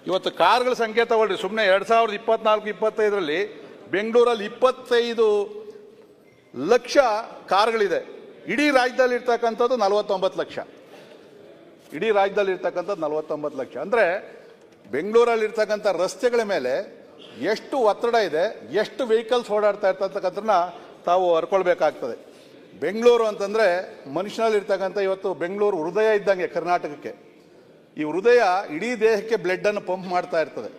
ಇವತ್ತು ಕಾರ್ಗಳ ಸಂಖ್ಯೆ ತಗೊಳ್ರಿ, ಸುಮ್ಮನೆ 2024-25ರಲ್ಲಿ ಬೆಂಗಳೂರಲ್ಲಿ 25 ಲಕ್ಷ ಕಾರ್ಗಳಿದೆ. ಇಡೀ ರಾಜ್ಯದಲ್ಲಿ ಇರ್ತಕ್ಕಂಥದ್ದು 49 ಲಕ್ಷ. ಇಡೀ ರಾಜ್ಯದಲ್ಲಿ ಇರ್ತಕ್ಕಂಥದ್ದು 49 ಲಕ್ಷ. ಅಂದರೆ ಬೆಂಗಳೂರಲ್ಲಿ ಇರ್ತಕ್ಕಂಥ ರಸ್ತೆಗಳ ಮೇಲೆ ಎಷ್ಟು ಒತ್ತಡ ಇದೆ, ಎಷ್ಟು ವೆಹಿಕಲ್ಸ್ ಓಡಾಡ್ತಾ ಇರ್ತಕ್ಕಂಥದ್ದನ್ನ ತಾವು ಅರ್ಕೊಳ್ಬೇಕಾಗ್ತದೆ. ಬೆಂಗಳೂರು ಅಂತಂದರೆ ಮನುಷ್ಯನಲ್ಲಿರ್ತಕ್ಕಂಥ ಇವತ್ತು ಬೆಂಗಳೂರು ಹೃದಯ ಇದ್ದಂಗೆ ಕರ್ನಾಟಕಕ್ಕೆ. ಈ ಹೃದಯ ಇಡೀ ದೇಹಕ್ಕೆ ಬ್ಲಡ್ಡನ್ನು ಪಂಪ್ ಮಾಡ್ತಾ ಇರ್ತದೆ.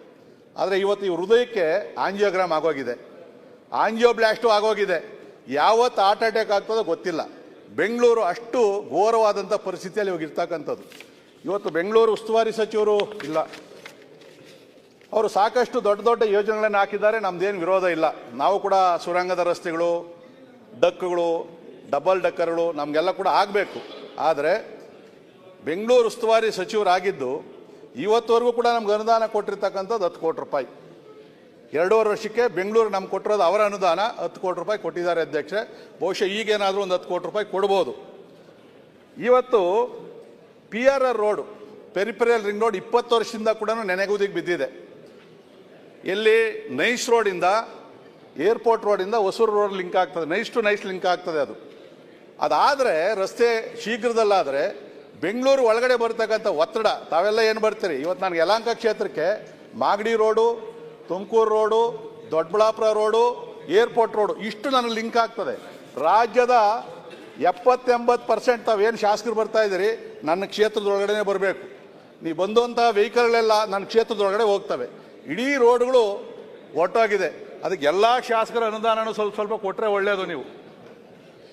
ಆದರೆ ಇವತ್ತು ಈ ಹೃದಯಕ್ಕೆ ಆಂಜಿಯೋಗ್ರಾಮ್ ಆಗೋಗಿದೆ, ಆಂಜಿಯೋಬ್ಲಾಸ್ಟು ಆಗೋಗಿದೆ. ಯಾವತ್ತು ಹಾರ್ಟ್ ಅಟ್ಯಾಕ್ ಆಗ್ತದೋ ಗೊತ್ತಿಲ್ಲ. ಬೆಂಗಳೂರು ಅಷ್ಟು ಘೋರವಾದಂಥ ಪರಿಸ್ಥಿತಿಯಲ್ಲಿ ಹೋಗಿರ್ತಕ್ಕಂಥದ್ದು. ಇವತ್ತು ಬೆಂಗಳೂರು ಉಸ್ತುವಾರಿ ಸಚಿವರು ಇಲ್ಲ, ಅವರು ಸಾಕಷ್ಟು ದೊಡ್ಡ ದೊಡ್ಡ ಯೋಜನೆಗಳನ್ನು ಹಾಕಿದ್ದಾರೆ, ನಮ್ದೇನು ವಿರೋಧ ಇಲ್ಲ. ನಾವು ಕೂಡ ಸುರಂಗದ ರಸ್ತೆಗಳು, ಡಕ್ಗಳು, ಡಬಲ್ ಡಕ್ಕರ್ಗಳು ನಮಗೆಲ್ಲ ಕೂಡ ಆಗಬೇಕು. ಆದರೆ ಬೆಂಗಳೂರು ಉಸ್ತುವಾರಿ ಸಚಿವರಾಗಿದ್ದು ಇವತ್ತುವರೆಗೂ ಕೂಡ ನಮ್ಗೆ ಅನುದಾನ ಕೊಟ್ಟಿರ್ತಕ್ಕಂಥದ್ದು 10 ಕೋಟಿ ರೂಪಾಯಿ. 2.5 ವರ್ಷಕ್ಕೆ ಬೆಂಗಳೂರು ನಮ್ಗೆ ಕೊಟ್ಟಿರೋದು ಅವರ ಅನುದಾನ 10 ಕೋಟಿ ರೂಪಾಯಿ ಕೊಟ್ಟಿದ್ದಾರೆ ಅಧ್ಯಕ್ಷರೇ. ಬಹುಶಃ ಈಗೇನಾದರೂ ಒಂದು 10 ಕೋಟಿ ರೂಪಾಯಿ ಕೊಡ್ಬೋದು. ಇವತ್ತು PRR road, peripheral ring road 20 ವರ್ಷದಿಂದ ಕೂಡ ನೆನೆಗುದಿಗೆ ಬಿದ್ದಿದೆ. ಎಲ್ಲಿ ನೈಸ್ ರೋಡಿಂದ, ಏರ್ಪೋರ್ಟ್ ರೋಡಿಂದ ಹೊಸೂರು ರೋಡ್ ಲಿಂಕ್ ಆಗ್ತದೆ, ನೈಸ್ ಟು ನೈಸ್ ಲಿಂಕ್ ಆಗ್ತದೆ. ಅದಾದರೆ ರಸ್ತೆ ಶೀಘ್ರದಲ್ಲಾದರೆ ಬೆಂಗಳೂರು ಒಳಗಡೆ ಬರ್ತಕ್ಕಂಥ ಒತ್ತಡ, ತಾವೆಲ್ಲ ಏನು ಬರ್ತೀರಿ, ಇವತ್ತು ನನಗೆ ಯಲಹಂಕ ಕ್ಷೇತ್ರಕ್ಕೆ Magadi road, Tumakuru road, Doddaballapura road, airport road ಇಷ್ಟು ನನಗೆ ಲಿಂಕ್ ಆಗ್ತದೆ. ರಾಜ್ಯದ 70-80% ತಾವೇನು ಶಾಸಕರು ಬರ್ತಾ ಇದ್ದೀರಿ ನನ್ನ ಕ್ಷೇತ್ರದೊಳಗಡೆ ಬರಬೇಕು. ನೀವು ಬಂದಂಥ ವೆಹಿಕಲ್ಗಳೆಲ್ಲ ನನ್ನ ಕ್ಷೇತ್ರದೊಳಗಡೆ ಹೋಗ್ತವೆ. ಇಡೀ ರೋಡ್ಗಳು ಒಟ್ಟಾಗಿದೆ. ಅದಕ್ಕೆ ಎಲ್ಲ ಶಾಸಕರ ಅನುದಾನನೂ ಸ್ವಲ್ಪ ಸ್ವಲ್ಪ ಕೊಟ್ಟರೆ ಒಳ್ಳೆಯದು. ನೀವು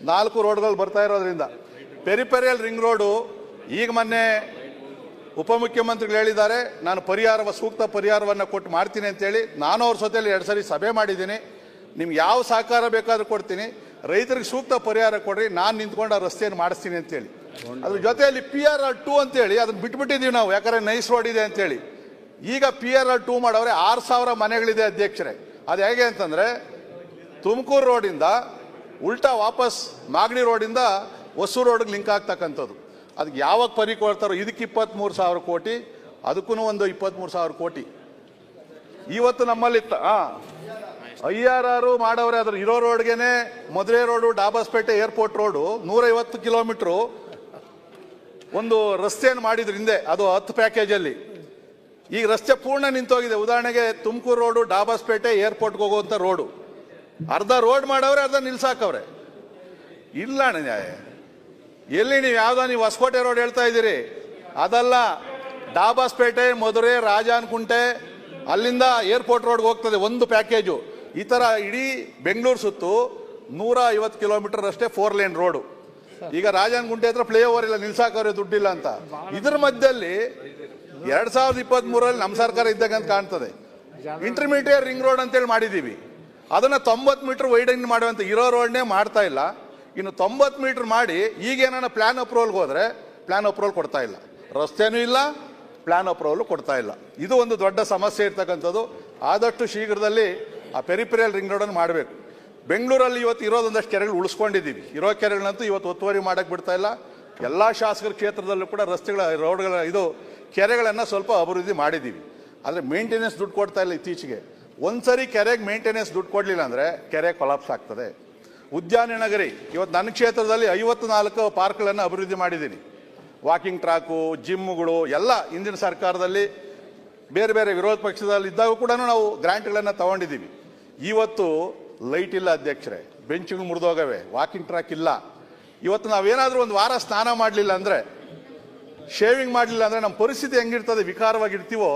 4 ರೋಡ್ಗಳು ಬರ್ತಾ ಇರೋದ್ರಿಂದ ಪೆರಿಫೆರಲ್ ರಿಂಗ್ ರೋಡು ಈಗ ಮೊನ್ನೆ ಉಪಮುಖ್ಯಮಂತ್ರಿಗಳು ಹೇಳಿದ್ದಾರೆ, ನಾನು ಸೂಕ್ತ ಪರಿಹಾರವನ್ನು ಕೊಟ್ಟು ಮಾಡ್ತೀನಿ ಅಂತೇಳಿ. ನಾನು ಅವ್ರ ಜೊತೆಯಲ್ಲಿ 2 ಸರಿ ಸಭೆ ಮಾಡಿದ್ದೀನಿ. ನಿಮ್ಗೆ ಯಾವ ಸಹಕಾರ ಬೇಕಾದರೂ ಕೊಡ್ತೀನಿ, ರೈತರಿಗೆ ಸೂಕ್ತ ಪರಿಹಾರ ಕೊಡ್ರಿ, ನಾನು ನಿಂತ್ಕೊಂಡು ಆ ರಸ್ತೆಯನ್ನು ಮಾಡಿಸ್ತೀನಿ ಅಂತೇಳಿ. ಅದ್ರ ಜೊತೆಯಲ್ಲಿ PRR 2 ಅಂತೇಳಿ ಅದನ್ನು ಬಿಟ್ಬಿಟ್ಟಿದ್ದೀವಿ ನಾವು, ಯಾಕಂದರೆ ನೈಸ್ ರೋಡ್ ಇದೆ ಅಂತೇಳಿ. ಈಗ PRR 2 ಮಾಡವ್ರೆ 6,000 ಮನೆಗಳಿದೆ ಅಧ್ಯಕ್ಷರೇ. ಅದು ಹೇಗೆ ಅಂತಂದರೆ ತುಮಕೂರು ರೋಡಿಂದ ಉಲ್ಟಾ ವಾಪಸ್ ಮಾಗಡಿ ರೋಡಿಂದ ಹೊಸೂರು ರೋಡ್ಗೆ ಲಿಂಕ್ ಆಗ್ತಕ್ಕಂಥದ್ದು. ಅದಕ್ಕೆ ಯಾವಾಗ ಪರಿ ಕೊಡ್ತಾರೋ, ಇದಕ್ಕೆ 23,000 ಕೋಟಿ, ಅದಕ್ಕೂ ಒಂದು 23,000 ಕೋಟಿ. ಇವತ್ತು ನಮ್ಮಲ್ಲಿ IRR ಮಾಡವ್ರೆ. ಅದ್ರ ಇರೋ ರೋಡ್ಗೆನೆ ಮದುವೆ road, Dobbaspet airport road 150 kilometre ಒಂದು ರಸ್ತೆಯನ್ನು ಮಾಡಿದ್ರು ಹಿಂದೆ, ಅದು 10 ಪ್ಯಾಕೇಜಲ್ಲಿ. ಈಗ ರಸ್ತೆ ಪೂರ್ಣ ನಿಂತೋಗಿದೆ. ಉದಾಹರಣೆಗೆ ತುಮಕೂರು ರೋಡು, ಡಾಬಾಸ್ಪೇಟೆ ಏರ್ಪೋರ್ಟ್ಗೆ ಹೋಗುವಂಥ ರೋಡು ಅರ್ಧ ರೋಡ್ ಮಾಡವ್ರೆ, ಅರ್ಧ ನಿಲ್ಸಾಕವ್ರೆ. ಇಲ್ಲ ನ್ಯಾಯ ಎಲ್ಲಿ ನೀವು ಹೊಸಕೋಟೆ ರೋಡ್ ಹೇಳ್ತಾ ಇದ್ದೀರಿ, ಅದಲ್ಲ. ಡಾಬಾಸ್ಪೇಟೆ, ಮಧುರೆ, ರಾಜಾನಕುಂಟೆ ಅಲ್ಲಿಂದ ಏರ್ಪೋರ್ಟ್ ರೋಡ್ಗೆ ಹೋಗ್ತದೆ ಒಂದು ಪ್ಯಾಕೇಜು. ಈ ಥರ ಇಡೀ ಬೆಂಗಳೂರು ಸುತ್ತು 150 ಕಿಲೋಮೀಟರ್ ಅಷ್ಟೇ 4 ಲೇನ್ ರೋಡು. ಈಗ ರಾಜಾನಕುಂಟೆ ಹತ್ರ ಫ್ಲೈಓವರ್ ಇಲ್ಲ, ನಿಲ್ಸಾಕವ್ರೆ ದುಡ್ಡಿಲ್ಲ ಅಂತ. ಇದ್ರ ಮಧ್ಯದಲ್ಲಿ 2023ರಲ್ಲಿ ನಮ್ಮ ಸರ್ಕಾರ ಇದ್ದಾಗ ಅಂತ ಕಾಣ್ತದೆ ಇಂಟರ್ಮೀಡಿಯೇಟ್ ರಿಂಗ್ ರೋಡ್ ಅಂತೇಳಿ ಮಾಡಿದ್ದೀವಿ. ಅದನ್ನು 90 ಮೀಟರ್ ವೈಡನ್ ಮಾಡುವಂಥ ಇರೋ ರೋಡ್ನೇ ಮಾಡ್ತಾ ಇಲ್ಲ. ಇನ್ನು 90 ಮೀಟರ್ ಮಾಡಿ ಈಗೇನ ಪ್ಲಾನ್ ಅಪ್ರೂವಲ್ಗೆ ಹೋದರೆ ಪ್ಲಾನ್ ಅಪ್ರೂವಲ್ ಕೊಡ್ತಾ ಇಲ್ಲ, ರಸ್ತೆನೂ ಇಲ್ಲ, ಪ್ಲಾನ್ ಅಪ್ರೂವಲ್ ಕೊಡ್ತಾ ಇಲ್ಲ. ಇದು ಒಂದು ದೊಡ್ಡ ಸಮಸ್ಯೆ ಇರ್ತಕ್ಕಂಥದ್ದು. ಆದಷ್ಟು ಶೀಘ್ರದಲ್ಲಿ ಆ ಪೆರಿಫೆರಲ್ ರಿಂಗ್ ರೋಡನ್ನು ಮಾಡಬೇಕು. ಬೆಂಗಳೂರಲ್ಲಿ ಇವತ್ತು ಇರೋದೊಂದಷ್ಟು ಕೆರೆಗಳು ಉಳಿಸ್ಕೊಂಡಿದ್ದೀವಿ. ಇರೋ ಕೆರೆಗಳಂತೂ ಇವತ್ತು ಒತ್ತುವರಿ ಮಾಡೋಕ್ಕೆ ಬಿಡ್ತಾ ಇಲ್ಲ. ಎಲ್ಲ ಶಾಸಕರ ಕ್ಷೇತ್ರದಲ್ಲೂ ಕೂಡ ರಸ್ತೆಗಳ, ರೋಡ್ಗಳ, ಕೆರೆಗಳನ್ನು ಸ್ವಲ್ಪ ಅಭಿವೃದ್ಧಿ ಮಾಡಿದ್ದೀವಿ. ಆದರೆ ಮೇಂಟೆನೆನ್ಸ್ ದುಡ್ಡು ಕೊಡ್ತಾ ಇಲ್ಲ. ಇತ್ತೀಚೆಗೆ ಒಂದ್ಸರಿ ಕೆರೆಗೆ ಮೇಂಟೆನೆನ್ಸ್ ದುಡ್ಡು ಕೊಡಲಿಲ್ಲ ಅಂದರೆ ಕೆರೆ ಕೊಲಾಪ್ಸ್ ಆಗ್ತದೆ. ಉದ್ಯಾನ ನಗರಿ ಇವತ್ತು ನನ್ನ ಕ್ಷೇತ್ರದಲ್ಲಿ 54 ಪಾರ್ಕ್ಗಳನ್ನು ಅಭಿವೃದ್ಧಿ ಮಾಡಿದ್ದೀನಿ. ವಾಕಿಂಗ್ ಟ್ರ್ಯಾಕು, ಜಿಮ್ಗಳು ಎಲ್ಲ ಹಿಂದಿನ ಸರ್ಕಾರದಲ್ಲಿ ಬೇರೆ ಬೇರೆ ವಿರೋಧ ಪಕ್ಷದಲ್ಲಿ ಇದ್ದಾಗ ಕೂಡ ನಾವು ಗ್ರಾಂಟ್ಗಳನ್ನು ತಗೊಂಡಿದ್ದೀವಿ. ಇವತ್ತು ಲೈಟ್ ಇಲ್ಲ ಅಧ್ಯಕ್ಷರೇ, ಬೆಂಚ್ಗಳು ಮುರಿದೋಗವೆ, ವಾಕಿಂಗ್ ಟ್ರ್ಯಾಕ್ ಇಲ್ಲ. ಇವತ್ತು ನಾವೇನಾದರೂ ಒಂದು ವಾರ ಸ್ನಾನ ಮಾಡಲಿಲ್ಲ ಅಂದರೆ, ಶೇವಿಂಗ್ ಮಾಡಲಿಲ್ಲ ಅಂದರೆ ನಮ್ಮ ಪರಿಸ್ಥಿತಿ ಹೆಂಗಿರ್ತದೆ, ವಿಕಾರವಾಗಿರ್ತೀವೋ.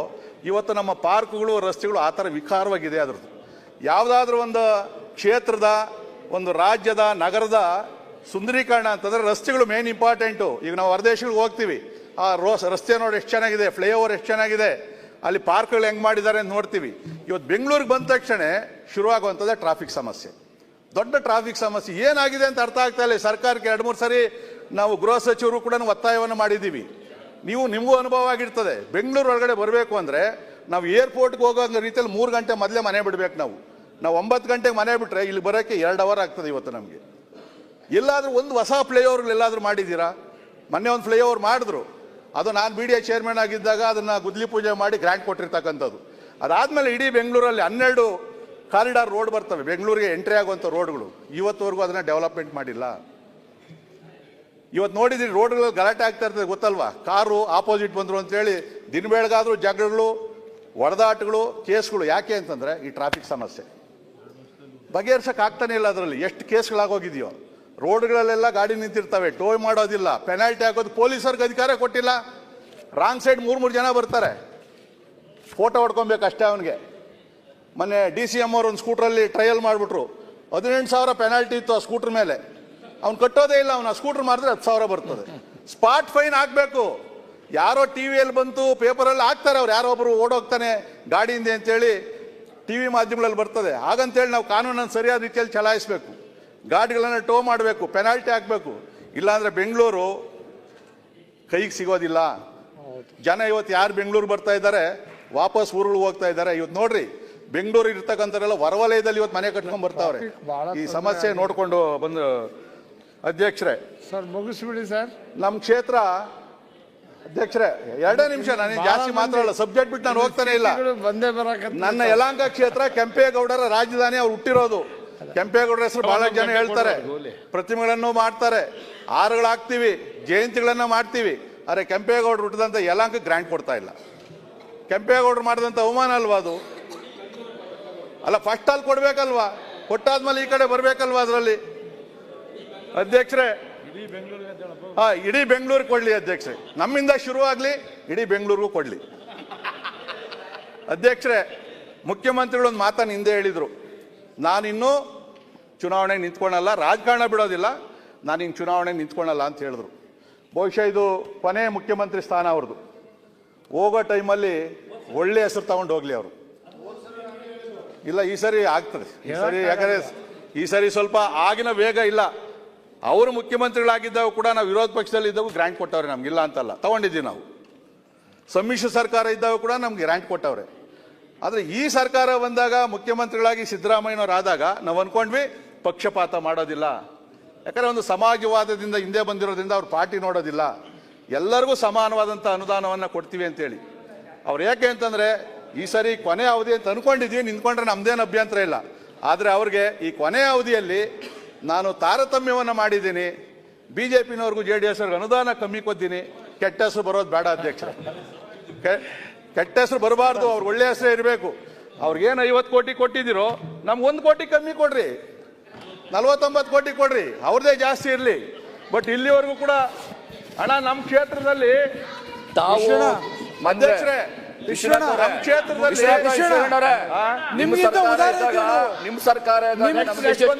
ಇವತ್ತು ನಮ್ಮ ಪಾರ್ಕ್ಗಳು, ರಸ್ತೆಗಳು ಆ ಥರ ವಿಕಾರವಾಗಿದೆ. ಅದ್ರದ್ದು ಯಾವುದಾದ್ರೂ ಒಂದು ಕ್ಷೇತ್ರದ, ಒಂದು ರಾಜ್ಯದ, ನಗರದ ಸುಂದರೀಕರಣ ಅಂತಂದರೆ ರಸ್ತೆಗಳು ಮೇನ್ ಇಂಪಾರ್ಟೆಂಟು. ಈಗ ನಾವು ಹೊರದೇಶಗಳಿಗೆ ಹೋಗ್ತೀವಿ, ಆ ರಸ್ತೆ ನೋಡಿ ಎಷ್ಟು ಚೆನ್ನಾಗಿದೆ, ಫ್ಲೈಓವರ್ ಎಷ್ಟು ಚೆನ್ನಾಗಿದೆ, ಅಲ್ಲಿ ಪಾರ್ಕ್ಗಳು ಹೆಂಗೆ ಮಾಡಿದ್ದಾರೆ ಅಂತ ನೋಡ್ತೀವಿ. ಇವತ್ತು ಬೆಂಗಳೂರಿಗೆ ಬಂದ ತಕ್ಷಣ ಶುರುವಾಗುವಂಥದ್ದೇ ಟ್ರಾಫಿಕ್ ಸಮಸ್ಯೆ, ದೊಡ್ಡ ಟ್ರಾಫಿಕ್ ಸಮಸ್ಯೆ. ಏನಾಗಿದೆ ಅಂತ ಅರ್ಥ ಆಗ್ತಾ ಇಲ್ಲ. ಸರ್ಕಾರಕ್ಕೆ 2-3 ಸರಿ ನಾವು ಗೃಹ ಸಚಿವರು ಕೂಡ ಒತ್ತಾಯವನ್ನು ಮಾಡಿದ್ದೀವಿ. ನಿಮಗೂ ಅನುಭವ ಆಗಿರ್ತದೆ. ಬೆಂಗಳೂರು ಒಳಗಡೆ ಬರಬೇಕು ಅಂದರೆ ನಾವು ಏರ್ಪೋರ್ಟ್ಗೆ ಹೋಗೋ ರೀತಿಯಲ್ಲಿ 3 ಗಂಟೆ ಮೊದಲೇ ಮನೆ ಬಿಡಬೇಕು. ನಾವು 9 ಗಂಟೆಗೆ ಮನೆ ಬಿಟ್ಟರೆ ಇಲ್ಲಿ ಬರೋಕ್ಕೆ 2 ಅವರ್ ಆಗ್ತದೆ. ಇವತ್ತು ನಮಗೆ ಎಲ್ಲಾದರೂ ಒಂದು ಹೊಸ ಫ್ಲೈಓವರ್ ಎಲ್ಲಾದರೂ ಮಾಡಿದ್ದೀರಾ? ಮೊನ್ನೆ ಒಂದು ಫ್ಲೈಓವರ್ ಮಾಡಿದ್ರು, ಅದು ನಾನು BDA ಚೇರ್ಮನ್ ಆಗಿದ್ದಾಗ ಅದನ್ನು ಗುದ್ಲಿ ಪೂಜೆ ಮಾಡಿ ಗ್ರ್ಯಾಂಟ್ ಕೊಟ್ಟಿರ್ತಕ್ಕಂಥದ್ದು. ಅದಾದಮೇಲೆ ಇಡೀ ಬೆಂಗಳೂರಲ್ಲಿ 12 ಕಾರಿಡಾರ್ ರೋಡ್ ಬರ್ತವೆ, ಬೆಂಗಳೂರಿಗೆ ಎಂಟ್ರಿ ಆಗುವಂಥ ರೋಡ್ಗಳು. ಇವತ್ತುವರೆಗೂ ಅದನ್ನು ಡೆವಲಪ್ಮೆಂಟ್ ಮಾಡಿಲ್ಲ. ಇವತ್ತು ನೋಡಿದ್ರಿ ರೋಡ್ಗಳಲ್ಲಿ ಗಲಾಟೆ ಆಗ್ತಾ ಇರ್ತದೆ ಗೊತ್ತಲ್ವಾ? ಕಾರು ಆಪೋಸಿಟ್ ಬಂದರು ಅಂತೇಳಿ ದಿನ ಬೆಳಗಾದರೂ ಜಗಳಗಳು, ಹೊಡೆದಾಟಗಳು, ಕೇಸ್ಗಳು. ಯಾಕೆ ಅಂತಂದರೆ ಈ ಟ್ರಾಫಿಕ್ ಸಮಸ್ಯೆ ಬಗೆಹರಿಸಕ್ಕೆ ಆಗ್ತಾನೆ ಇಲ್ಲ. ಅದರಲ್ಲಿ ಎಷ್ಟು ಕೇಸ್ಗಳಾಗೋಗಿದೆಯೋ. ರೋಡ್ಗಳಲ್ಲೆಲ್ಲ ಗಾಡಿ ನಿಂತಿರ್ತವೆ, ಟೋ ಮಾಡೋದಿಲ್ಲ, ಪೆನಾಲ್ಟಿ ಹಾಕೋದು ಪೊಲೀಸರಿಗೆ ಅಧಿಕಾರ ಕೊಟ್ಟಿಲ್ಲ. ರಾಂಗ್ ಸೈಡ್ 3 ಜನ ಬರ್ತಾರೆ, ಫೋಟೋ ಹೊಡ್ಕೊಬೇಕು ಅಷ್ಟೇ ಅವನಿಗೆ. ಮೊನ್ನೆ DCM ಅವರು ಒಂದು ಸ್ಕೂಟ್ರಲ್ಲಿ ಟ್ರಯಲ್ ಮಾಡಿಬಿಟ್ರು, 18,000 ಪೆನಾಲ್ಟಿ ಇತ್ತು ಆ ಸ್ಕೂಟ್ರ್ ಮೇಲೆ. ಅವ್ನು ಕಟ್ಟೋದೇ ಇಲ್ಲ, ಅವನು ಆ ಸ್ಕೂಟ್ರ್ ಮಾರಿದ್ರೆ 10,000 ಬರ್ತದೆ. ಸ್ಪಾಟ್ ಫೈನ್ ಹಾಕಬೇಕು. ಯಾರೋ TVಯಲ್ಲಿ ಬಂತು, ಪೇಪರಲ್ಲಿ ಹಾಕ್ತಾರೆ, ಅವ್ರು ಯಾರೋ ಒಬ್ಬರು ಓಡೋಗ್ತಾನೆ ಗಾಡಿಯಿಂದ ಅಂತೇಳಿ TV ಮಾಧ್ಯಮಗಳಲ್ಲಿ ಬರ್ತದೆ. ಹಾಗಂತೇಳಿ ನಾವು ಕಾನೂನನ್ನು ಸರಿಯಾದ ರೀತಿಯಲ್ಲಿ ಚಲಾಯಿಸಬೇಕು, ಗಾಡಿಗಳನ್ನು ಟೋ ಮಾಡಬೇಕು, ಪೆನಾಲ್ಟಿ ಹಾಕಬೇಕು. ಇಲ್ಲಾಂದರೆ ಬೆಂಗಳೂರು ಕೈಗೆ ಸಿಗೋದಿಲ್ಲ. ಜನ ಇವತ್ತು ಯಾರು ಬೆಂಗಳೂರು ಬರ್ತಾ ಇದ್ದಾರೆ ವಾಪಸ್ ಊರುಗಳು ಹೋಗ್ತಾ ಇದ್ದಾರೆ. ಇವತ್ತು ನೋಡ್ರಿ ಬೆಂಗಳೂರು ಇರ್ತಕ್ಕಂಥವರೆಲ್ಲ ಹೊರವಲಯದಲ್ಲಿ ಇವತ್ತು ಮನೆ ಕಟ್ಕೊಂಡು ಬರ್ತಾವ್ರೆ. ಈ ಸಮಸ್ಯೆ ನೋಡಿಕೊಂಡು ಬಂದು ಅಧ್ಯಕ್ಷರೇ ಸರ್ ಮುಗಿಸ್ಬಿಡಿ ಸರ್. ನಮ್ಮ ಕ್ಷೇತ್ರ ಅಧ್ಯಕ್ಷರೇ 2 ನಿಮಿಷ, ನಾನು ಜಾಸ್ತಿ ಮಾತಾಡಲ್ಲ, ಸಬ್ಜೆಕ್ಟ್ ಬಿಟ್ಟು ನಾನು ಹೋಗ್ತಾನೆ ಇಲ್ಲ. ಬಂದೇ ಬರಕ ನನ್ನ ಯಲಹಂಕ ಕ್ಷೇತ್ರ ಕೆಂಪೇಗೌಡರ ರಾಜಧಾನಿ, ಅವ್ರು ಹುಟ್ಟಿರೋದು. ಕೆಂಪೇಗೌಡರ ಹೆಸರು ಬಹಳ ಜನ ಹೇಳ್ತಾರೆ, ಪ್ರತಿಮೆಗಳನ್ನು ಮಾಡ್ತಾರೆ, ಹಾರಗಳಾಗ್ತೀವಿ, ಜಯಂತಿಗಳನ್ನ ಮಾಡ್ತೀವಿ. ಆದರೆ ಕೆಂಪೇಗೌಡರು ಹುಟ್ಟಿದಂಥ ಯಲಹಂಕ ಗ್ರಾಂಟ್ ಕೊಡ್ತಾ ಇಲ್ಲ. ಕೆಂಪೇಗೌಡರು ಮಾಡಿದಂಥ ಅವಮಾನ ಅಲ್ವಾ ಅದು? ಅಲ್ಲ, ಫಸ್ಟ್ ಅಲ್ಲಿ ಕೊಡ್ಬೇಕಲ್ವಾ? ಕೊಟ್ಟಾದ್ಮೇಲೆ ಈ ಕಡೆ ಬರ್ಬೇಕಲ್ವಾ ಅದರಲ್ಲಿ? ಅಧ್ಯಕ್ಷರೇ ಇಡೀ ಬೆಂಗಳೂರಿಗೆ ಕೊಡ್ಲಿ ಅಧ್ಯಕ್ಷರೇ, ನಮ್ಮಿಂದ ಶುರುವಾಗ್ಲಿ, ಇಡೀ ಬೆಂಗಳೂರಿಗೂ ಕೊಡ್ಲಿ. ಅಧ್ಯಕ್ಷರೇ, ಮುಖ್ಯಮಂತ್ರಿಗಳು ಒಂದು ಮಾತನ್ನು ಹಿಂದೆ ಹೇಳಿದ್ರು, ನಾನಿನ್ನೂ ಚುನಾವಣೆಗೆ ನಿಂತ್ಕೊಳ್ಳಲ್ಲ, ರಾಜಕಾರಣ ಬಿಡೋದಿಲ್ಲ, ನಾನಿನ್ನು ಚುನಾವಣೆಗೆ ನಿಂತ್ಕೊಳ್ಳಲ್ಲ ಅಂತ ಹೇಳಿದ್ರು. ಬಹುಶಃ ಇದು ಕೊನೆ ಮುಖ್ಯಮಂತ್ರಿ ಸ್ಥಾನ ಅವ್ರದ್ದು. ಹೋಗೋ ಟೈಮಲ್ಲಿ ಒಳ್ಳೆ ಹೆಸರು ತಗೊಂಡು ಹೋಗ್ಲಿ ಅವರು. ಇಲ್ಲ, ಈ ಸರಿ ಆಗ್ತದೆ ಈ ಸರಿ, ಯಾಕಂದ್ರೆ ಈ ಸರಿ ಸ್ವಲ್ಪ ಆಗಿನ ವೇಗ ಇಲ್ಲ. ಅವರು ಮುಖ್ಯಮಂತ್ರಿಗಳಾಗಿದ್ದಾಗ ಕೂಡ ನಾವು ವಿರೋಧ ಪಕ್ಷದಲ್ಲಿ ಇದ್ದಾಗೂ ಗ್ರಾಂಟ್ ಕೊಟ್ಟವ್ರೆ, ನಮ್ಗಿಲ್ಲ ಅಂತಲ್ಲ, ತಗೊಂಡಿದ್ದೀವಿ ನಾವು. ಸಮ್ಮಿಶ್ರ ಸರ್ಕಾರ ಇದ್ದಾಗ ಕೂಡ ನಮ್ಗೆ ಗ್ರಾಂಟ್ ಕೊಟ್ಟವ್ರೆ. ಆದರೆ ಈ ಸರ್ಕಾರ ಬಂದಾಗ ಮುಖ್ಯಮಂತ್ರಿಗಳಾಗಿ ಸಿದ್ದರಾಮಯ್ಯನವರಾದಾಗ ನಾವು ಅನ್ಕೊಂಡ್ವಿ ಪಕ್ಷಪಾತ ಮಾಡೋದಿಲ್ಲ. ಯಾಕಂದರೆ ಒಂದು ಸಮಾಜವಾದದಿಂದ ಹಿಂದೆ ಬಂದಿರೋದ್ರಿಂದ ಅವ್ರ ಪಾರ್ಟಿ ನೋಡೋದಿಲ್ಲ, ಎಲ್ಲರಿಗೂ ಸಮಾನವಾದಂಥ ಅನುದಾನವನ್ನು ಕೊಡ್ತೀವಿ ಅಂತೇಳಿ. ಅವ್ರು ಯಾಕೆ ಅಂತಂದರೆ ಈ ಸರಿ ಕೊನೆ ಅವಧಿ ಅಂತ ಅಂದ್ಕೊಂಡಿದ್ವಿ, ನಿಂತ್ಕೊಂಡ್ರೆ ನಮ್ದೇನು ಅಭ್ಯಂತರ ಇಲ್ಲ. ಆದರೆ ಅವ್ರಿಗೆ ಈ ಕೊನೆ ಅವಧಿಯಲ್ಲಿ ನಾನು ತಾರತಮ್ಯವನ್ನು ಮಾಡಿದ್ದೀನಿ, BJPನವ್ರಿಗೂ JDS ಅವ್ರಿಗೆ ಅನುದಾನ ಕಮ್ಮಿ ಕೊಡ್ತೀನಿ. ಕೆಟ್ಟ ಹೆಸರು ಬರೋದು ಬೇಡ ಅಧ್ಯಕ್ಷರೇ, ಕೆಟ್ಟ ಹೆಸರು ಬರಬಾರ್ದು, ಅವ್ರು ಒಳ್ಳೆ ಹೆಸರೇ ಇರಬೇಕು. ಅವ್ರಿಗೇನು 50 ಕೋಟಿ ಕೊಟ್ಟಿದ್ದೀರೋ ನಮ್ಗೆ 1 ಕೋಟಿ ಕಮ್ಮಿ ಕೊಡ್ರಿ, 49 ಕೋಟಿ ಕೊಡ್ರಿ, ಅವ್ರದೇ ಜಾಸ್ತಿ ಇರಲಿ. ಬಟ್ ಇಲ್ಲಿವರೆಗೂ ಕೂಡ ಹಣ ನಮ್ಮ ಕ್ಷೇತ್ರದಲ್ಲಿ ಅಧ್ಯಕ್ಷರೇ ನಿಮ್ ಸರ್ಕಾರ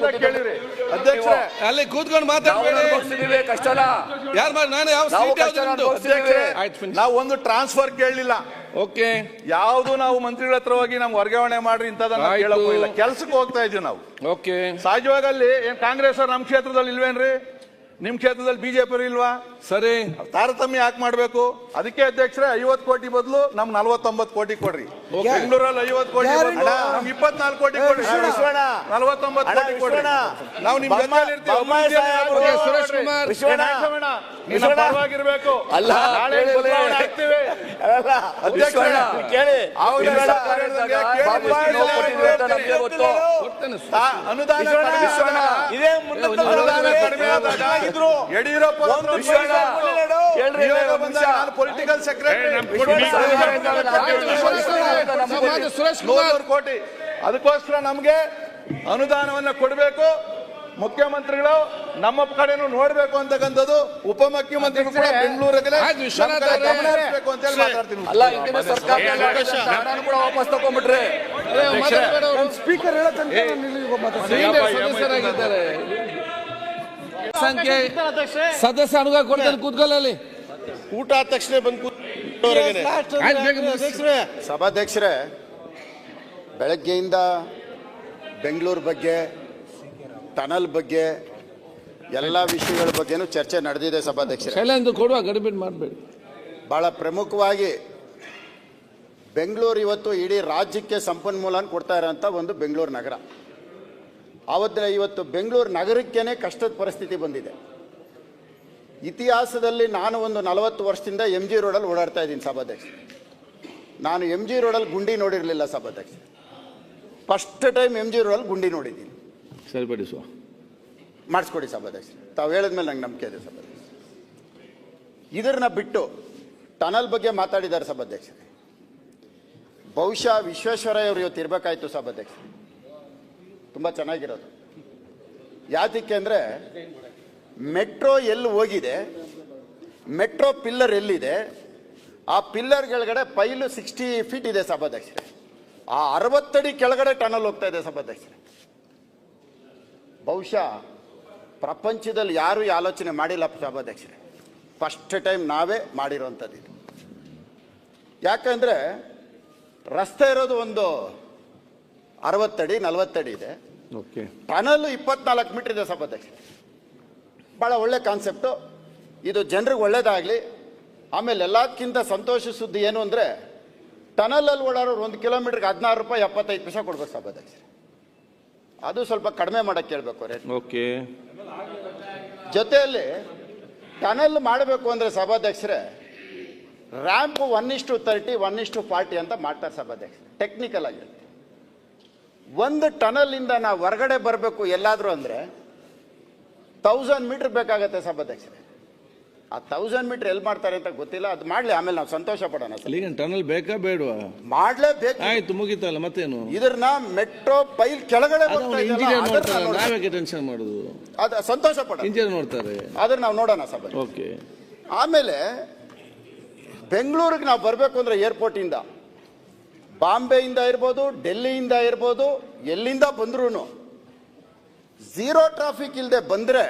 ಅಧ್ಯಕ್ಷರೇ ಅಲ್ಲಿ ಕೂತ್ಕೊಂಡು ಮಾತಾಡ್ಬೇಡಿ. ಕಷ್ಟ ಅಲ್ಲ, ನಾವು ಒಂದು ಟ್ರಾನ್ಸ್ಫರ್ ಕೇಳಲಿಲ್ಲ. ಓಕೆ, ಯಾವುದು ನಾವು ಮಂತ್ರಿಗಳ ಹತ್ರ ಹೋಗಿ ನಮ್ಗೆ ವರ್ಗಾವಣೆ ಮಾಡ್ರಿ ಇಂಥದನ್ನ ಕೇಳೋಲ್ಲ. ಕೆಲ್ಸಕ್ಕೆ ಹೋಗ್ತಾ ಇದೀವಿ ನಾವು. ಓಕೆ, ಸಹಜವಾಗಿ ಅಲ್ಲಿ ಏನ್ ಕಾಂಗ್ರೆಸ್ ಅವ್ರು ನಮ್ಮ ಕ್ಷೇತ್ರದಲ್ಲಿ ಇಲ್ವೇನ್ರಿ? ನಿಮ್ ಕ್ಷೇತ್ರದಲ್ಲಿ BJP ಇಲ್ವಾ? ಸರಿ, ತಾರತಮ್ಯ ಯಾಕೆ ಮಾಡ್ಬೇಕು? ಅದಕ್ಕೆ ಅಧ್ಯಕ್ಷರೇ 50 ಕೋಟಿ ಬದಲು ನಮ್ 49 ಕೋಟಿ ಕೊಡ್ರಿ. ಬೆಂಗಳೂರಲ್ಲಿ 50 ಕೋಟಿ ಬದಲು ನಮ್ಗೆ 24 ಕೋಟಿ ಕೊಡ್ರಿ, 49 ಕೋಟಿ ಕೊಡ್ರಿ. ನಾವು ನಿಮ್ ಜೊತೆಲಿ ಇರ್ತೀವಿ. ಸುರೇಶ್ ಕುಮಾರ್ ನಿನ್ನ ಪರವಾಗಿರ್ಬೇಕು. ನಾಳೆ ಚುನಾವಣೆ ಆಗ್ತೀವಿ ಅಧ್ಯಕ್ಷರೇ. ಅನುದಾನ ಕಡಿಮೆ ಆದಾಗ ಯಡಿಯೂರಪ್ಪ ಪೊಲಿಟಿಕಲ್ ಸೆಕ್ರೆಟರಿ ಸುರೇಶ್ ಕುಮಾರ್ ಕೋಟಿ. ಅದಕ್ಕೋಸ್ಕರ ನಮ್ಗೆ ಅನುದಾನವನ್ನ ಕೊಡಬೇಕು. ಮುಖ್ಯಮಂತ್ರಿಗಳು ನಮ್ಮ ಕಡೆನೂ ನೋಡ್ಬೇಕು ಅಂತಕ್ಕಂಥದ್ದು. ಉಪಮುಖ್ಯಮಂತ್ರಿಗಳು ಕೂಡ ಬೆಂಗಳೂರಿಗೆ ಗಮನ ಹರಿಸಬೇಕು ಅಂತ ಹೇಳಿ ಮಾತಾಡ್ತೀನಿ. ಅಲ್ಲ, ಇಂದಿನ ಸರ್ಕಾರ ಕೂಡ ವಾಪಸ್ ತಗೊಂಡ್ಬಿಟ್ರೆ ಸ್ಪೀಕರ್ ಸದಸ್ಯರಾಗಿದ್ದಾರೆ. ಸಂಖ್ಯೆ ಸದಸ್ಯ ಅನುಗ ಕೊಡ್ತಾರೆ, ಕೂತ್ಕೊಳ್ಳಿ. ಊಟ ಆದ ತಕ್ಷಣ ಬಂದು ಸಭಾಧ್ಯಕ್ಷರೇ, ಬೆಳಗ್ಗೆಯಿಂದ ಬೆಂಗಳೂರು ಬಗ್ಗೆ, ಟನಲ್ ಬಗ್ಗೆ, ಎಲ್ಲ ವಿಷಯಗಳ ಬಗ್ಗೆನೂ ಚರ್ಚೆ ನಡೆದಿದೆ ಸಭಾಧ್ಯಕ್ಷರೇ. ಶೈಲೇಂದ್ರ ಕೊಡುವ, ಗಡಿಬಿಡಿ ಮಾಡಬೇಡಿ. ಭಾಳ ಪ್ರಮುಖವಾಗಿ ಬೆಂಗಳೂರು ಇವತ್ತು ಇಡೀ ರಾಜ್ಯಕ್ಕೆ ಸಂಪನ್ಮೂಲನ ಕೊಡ್ತಾ ಇರೋಂಥ ಒಂದು ಬೆಂಗಳೂರು ನಗರ. ಇವತ್ತು ಬೆಂಗಳೂರು ನಗರಕ್ಕೇನೆ ಕಷ್ಟದ ಪರಿಸ್ಥಿತಿ ಬಂದಿದೆ. ಇತಿಹಾಸದಲ್ಲಿ ನಾನು ಒಂದು 40 ವರ್ಷದಿಂದ ಎಮ್ ಜಿ ರೋಡಲ್ಲಿ ಓಡಾಡ್ತಾ ಇದ್ದೀನಿ ಸಭಾಧ್ಯಕ್ಷ. ನಾನು ಎಮ್ ಜಿ ರೋಡಲ್ಲಿ ಗುಂಡಿ ನೋಡಿರಲಿಲ್ಲ ಸಭಾಧ್ಯಕ್ಷ. ಫಸ್ಟ್ ಟೈಮ್ ಎಮ್ ಜಿ ರೋಡಲ್ಲಿ ಗುಂಡಿ ನೋಡಿದ್ದೀನಿ. ಸರಿಪಡಿಸುವ. ಮಾಡಿಸ್ಕೊಡಿ ಸಭಾಧ್ಯಕ್ಷ. ತಾವು ಹೇಳಿದ್ಮೇಲೆ ನಂಗೆ ನಂಬಿಕೆ ಇದೆ ಸಭಾಧ್ಯಕ್ಷ. ಇದನ್ನ ಬಿಟ್ಟು ಟನಲ್ ಬಗ್ಗೆ ಮಾತಾಡಿದ್ದಾರೆ ಸಭಾಧ್ಯಕ್ಷ. ಬಹುಶಃ ವಿಶ್ವೇಶ್ವರಯ್ಯ ಅವರು ಇವತ್ತು ಇರಬೇಕಾಯ್ತು ಸಭಾಧ್ಯಕ್ಷ. ತುಂಬ ಚೆನ್ನಾಗಿರೋದು. ಯಾತಕ್ಕೆ ಅಂದರೆ ಮೆಟ್ರೋ ಎಲ್ಲಿ ಹೋಗಿದೆ, ಮೆಟ್ರೋ ಪಿಲ್ಲರ್ ಎಲ್ಲಿದೆ, ಆ ಪಿಲ್ಲರ್ ಕೆಳಗಡೆ ಪೈಲು 60 ಫೀಟ್ ಇದೆ ಸಭಾಧ್ಯಕ್ಷರೇ. ಆ 60 ಅಡಿ ಕೆಳಗಡೆ ಟನಲ್ ಹೋಗ್ತಾ ಇದೆ ಸಭಾಧ್ಯಕ್ಷರೇ. ಬಹುಶಃ ಪ್ರಪಂಚದಲ್ಲಿ ಯಾರೂ ಈ ಆಲೋಚನೆ ಮಾಡಿಲ್ಲ ಸಭಾಧ್ಯಕ್ಷರೇ. ಫಸ್ಟ್ ಟೈಮ್ ನಾವೇ ಮಾಡಿರೋವಂಥದ್ದು ಇದು. ಯಾಕಂದರೆ ರಸ್ತೆ ಇರೋದು ಒಂದು 60 ಅಡಿ 40 ಅಡಿ ಇದೆ. ಓಕೆ. ಟನಲ್ 24 ಮೀಟರ್ ಇದೆ ಸಭಾಧ್ಯಕ್ಷ. ಭಾಳ ಒಳ್ಳೆ ಕಾನ್ಸೆಪ್ಟು ಇದು. ಜನರಿಗೆ ಒಳ್ಳೇದಾಗಲಿ. ಆಮೇಲೆ ಎಲ್ಲದಕ್ಕಿಂತ ಸಂತೋಷ ಸುದ್ದಿ ಏನು ಅಂದರೆ ಟನಲಲ್ಲಿ ಓಡಾಡೋರು 1 ಕಿಲೋಮೀಟ್ರಿಗೆ 16 ರೂಪಾಯಿ 75 ಪೈಸೆ ಕೊಡ್ಬೇಕು ಸಭಾಧ್ಯಕ್ಷ. ಅದು ಸ್ವಲ್ಪ ಕಡಿಮೆ ಮಾಡೋಕ್ಕೆ ಕೇಳಬೇಕು ರೇಟ್. ಓಕೆ. ಜೊತೆಯಲ್ಲಿ ಟನಲ್ ಮಾಡಬೇಕು ಅಂದರೆ ಸಭಾಧ್ಯಕ್ಷರೇ ರ್ಯಾಂಪ್ 1:30 1:40 ಅಂತ ಮಾಡ್ತಾರೆ ಸಭಾಧ್ಯಕ್ಷ. ಟೆಕ್ನಿಕಲ್ ಆಗಿ ಒಂದು ಟನಲಿಂದ ನಾವು ಹೊರಗಡೆ ಬರಬೇಕು ಎಲ್ಲಾದರೂ ಅಂದರೆ 1000 ಮೀಟರ್ ಬೇಕಾಗತ್ತೆ ಸಭಾಧ್ಯಕ್ಷರೇ. ಆ 1000 ಮೀಟರ್ ಎಲ್ಲಿ ಮಾಡ್ತಾರೆ ಅಂತ ಗೊತ್ತಿಲ್ಲ. ಅದು ಮಾಡಲಿ, ಆಮೇಲೆ ನಾವು ಸಂತೋಷ ಪಡೋಣ. ಈಗ ಟನಲ್ ಬೇಕಾ ಬೇಡವಾ? ಮಾಡಲೇಬೇಕು. ಆಯ್ತು, ಮುಗಿತಲ್ಲ ಮತ್ತೇನು. ಇದನ್ನ ಮೆಟ್ರೋ ಪೈಲ್ ಕೆಳಗಡೆ ಇಂಜಿನಿಯರ್ ನೋಡ್ತಾರೆ, ನಾವ್ಯಾಕೆ ಟೆನ್ಷನ್ ಮಾಡುದು? ಅದು ಸಂತೋಷ ಪಡ. ಇಂಜಿನಿಯರ್ ನೋಡ್ತಾರೆ, ಅದನ್ನ ನಾವು ನೋಡೋಣ ಸಭಾ. ಓಕೆ. ಆಮೇಲೆ ಬೆಂಗಳೂರಿಗೆ ನಾವು ಬರಬೇಕು ಅಂದ್ರೆ ಏರ್ಪೋರ್ಟಿಂದ, ಬಾಂಬೆಯಿಂದ ಇರ್ಬೋದು, ಡೆಲ್ಲಿಯಿಂದ ಇರ್ಬೋದು, ಎಲ್ಲಿಂದ ಬಂದ್ರೂ ಝೀರೋ ಟ್ರಾಫಿಕ್ ಇಲ್ಲದೆ ಬಂದರೆ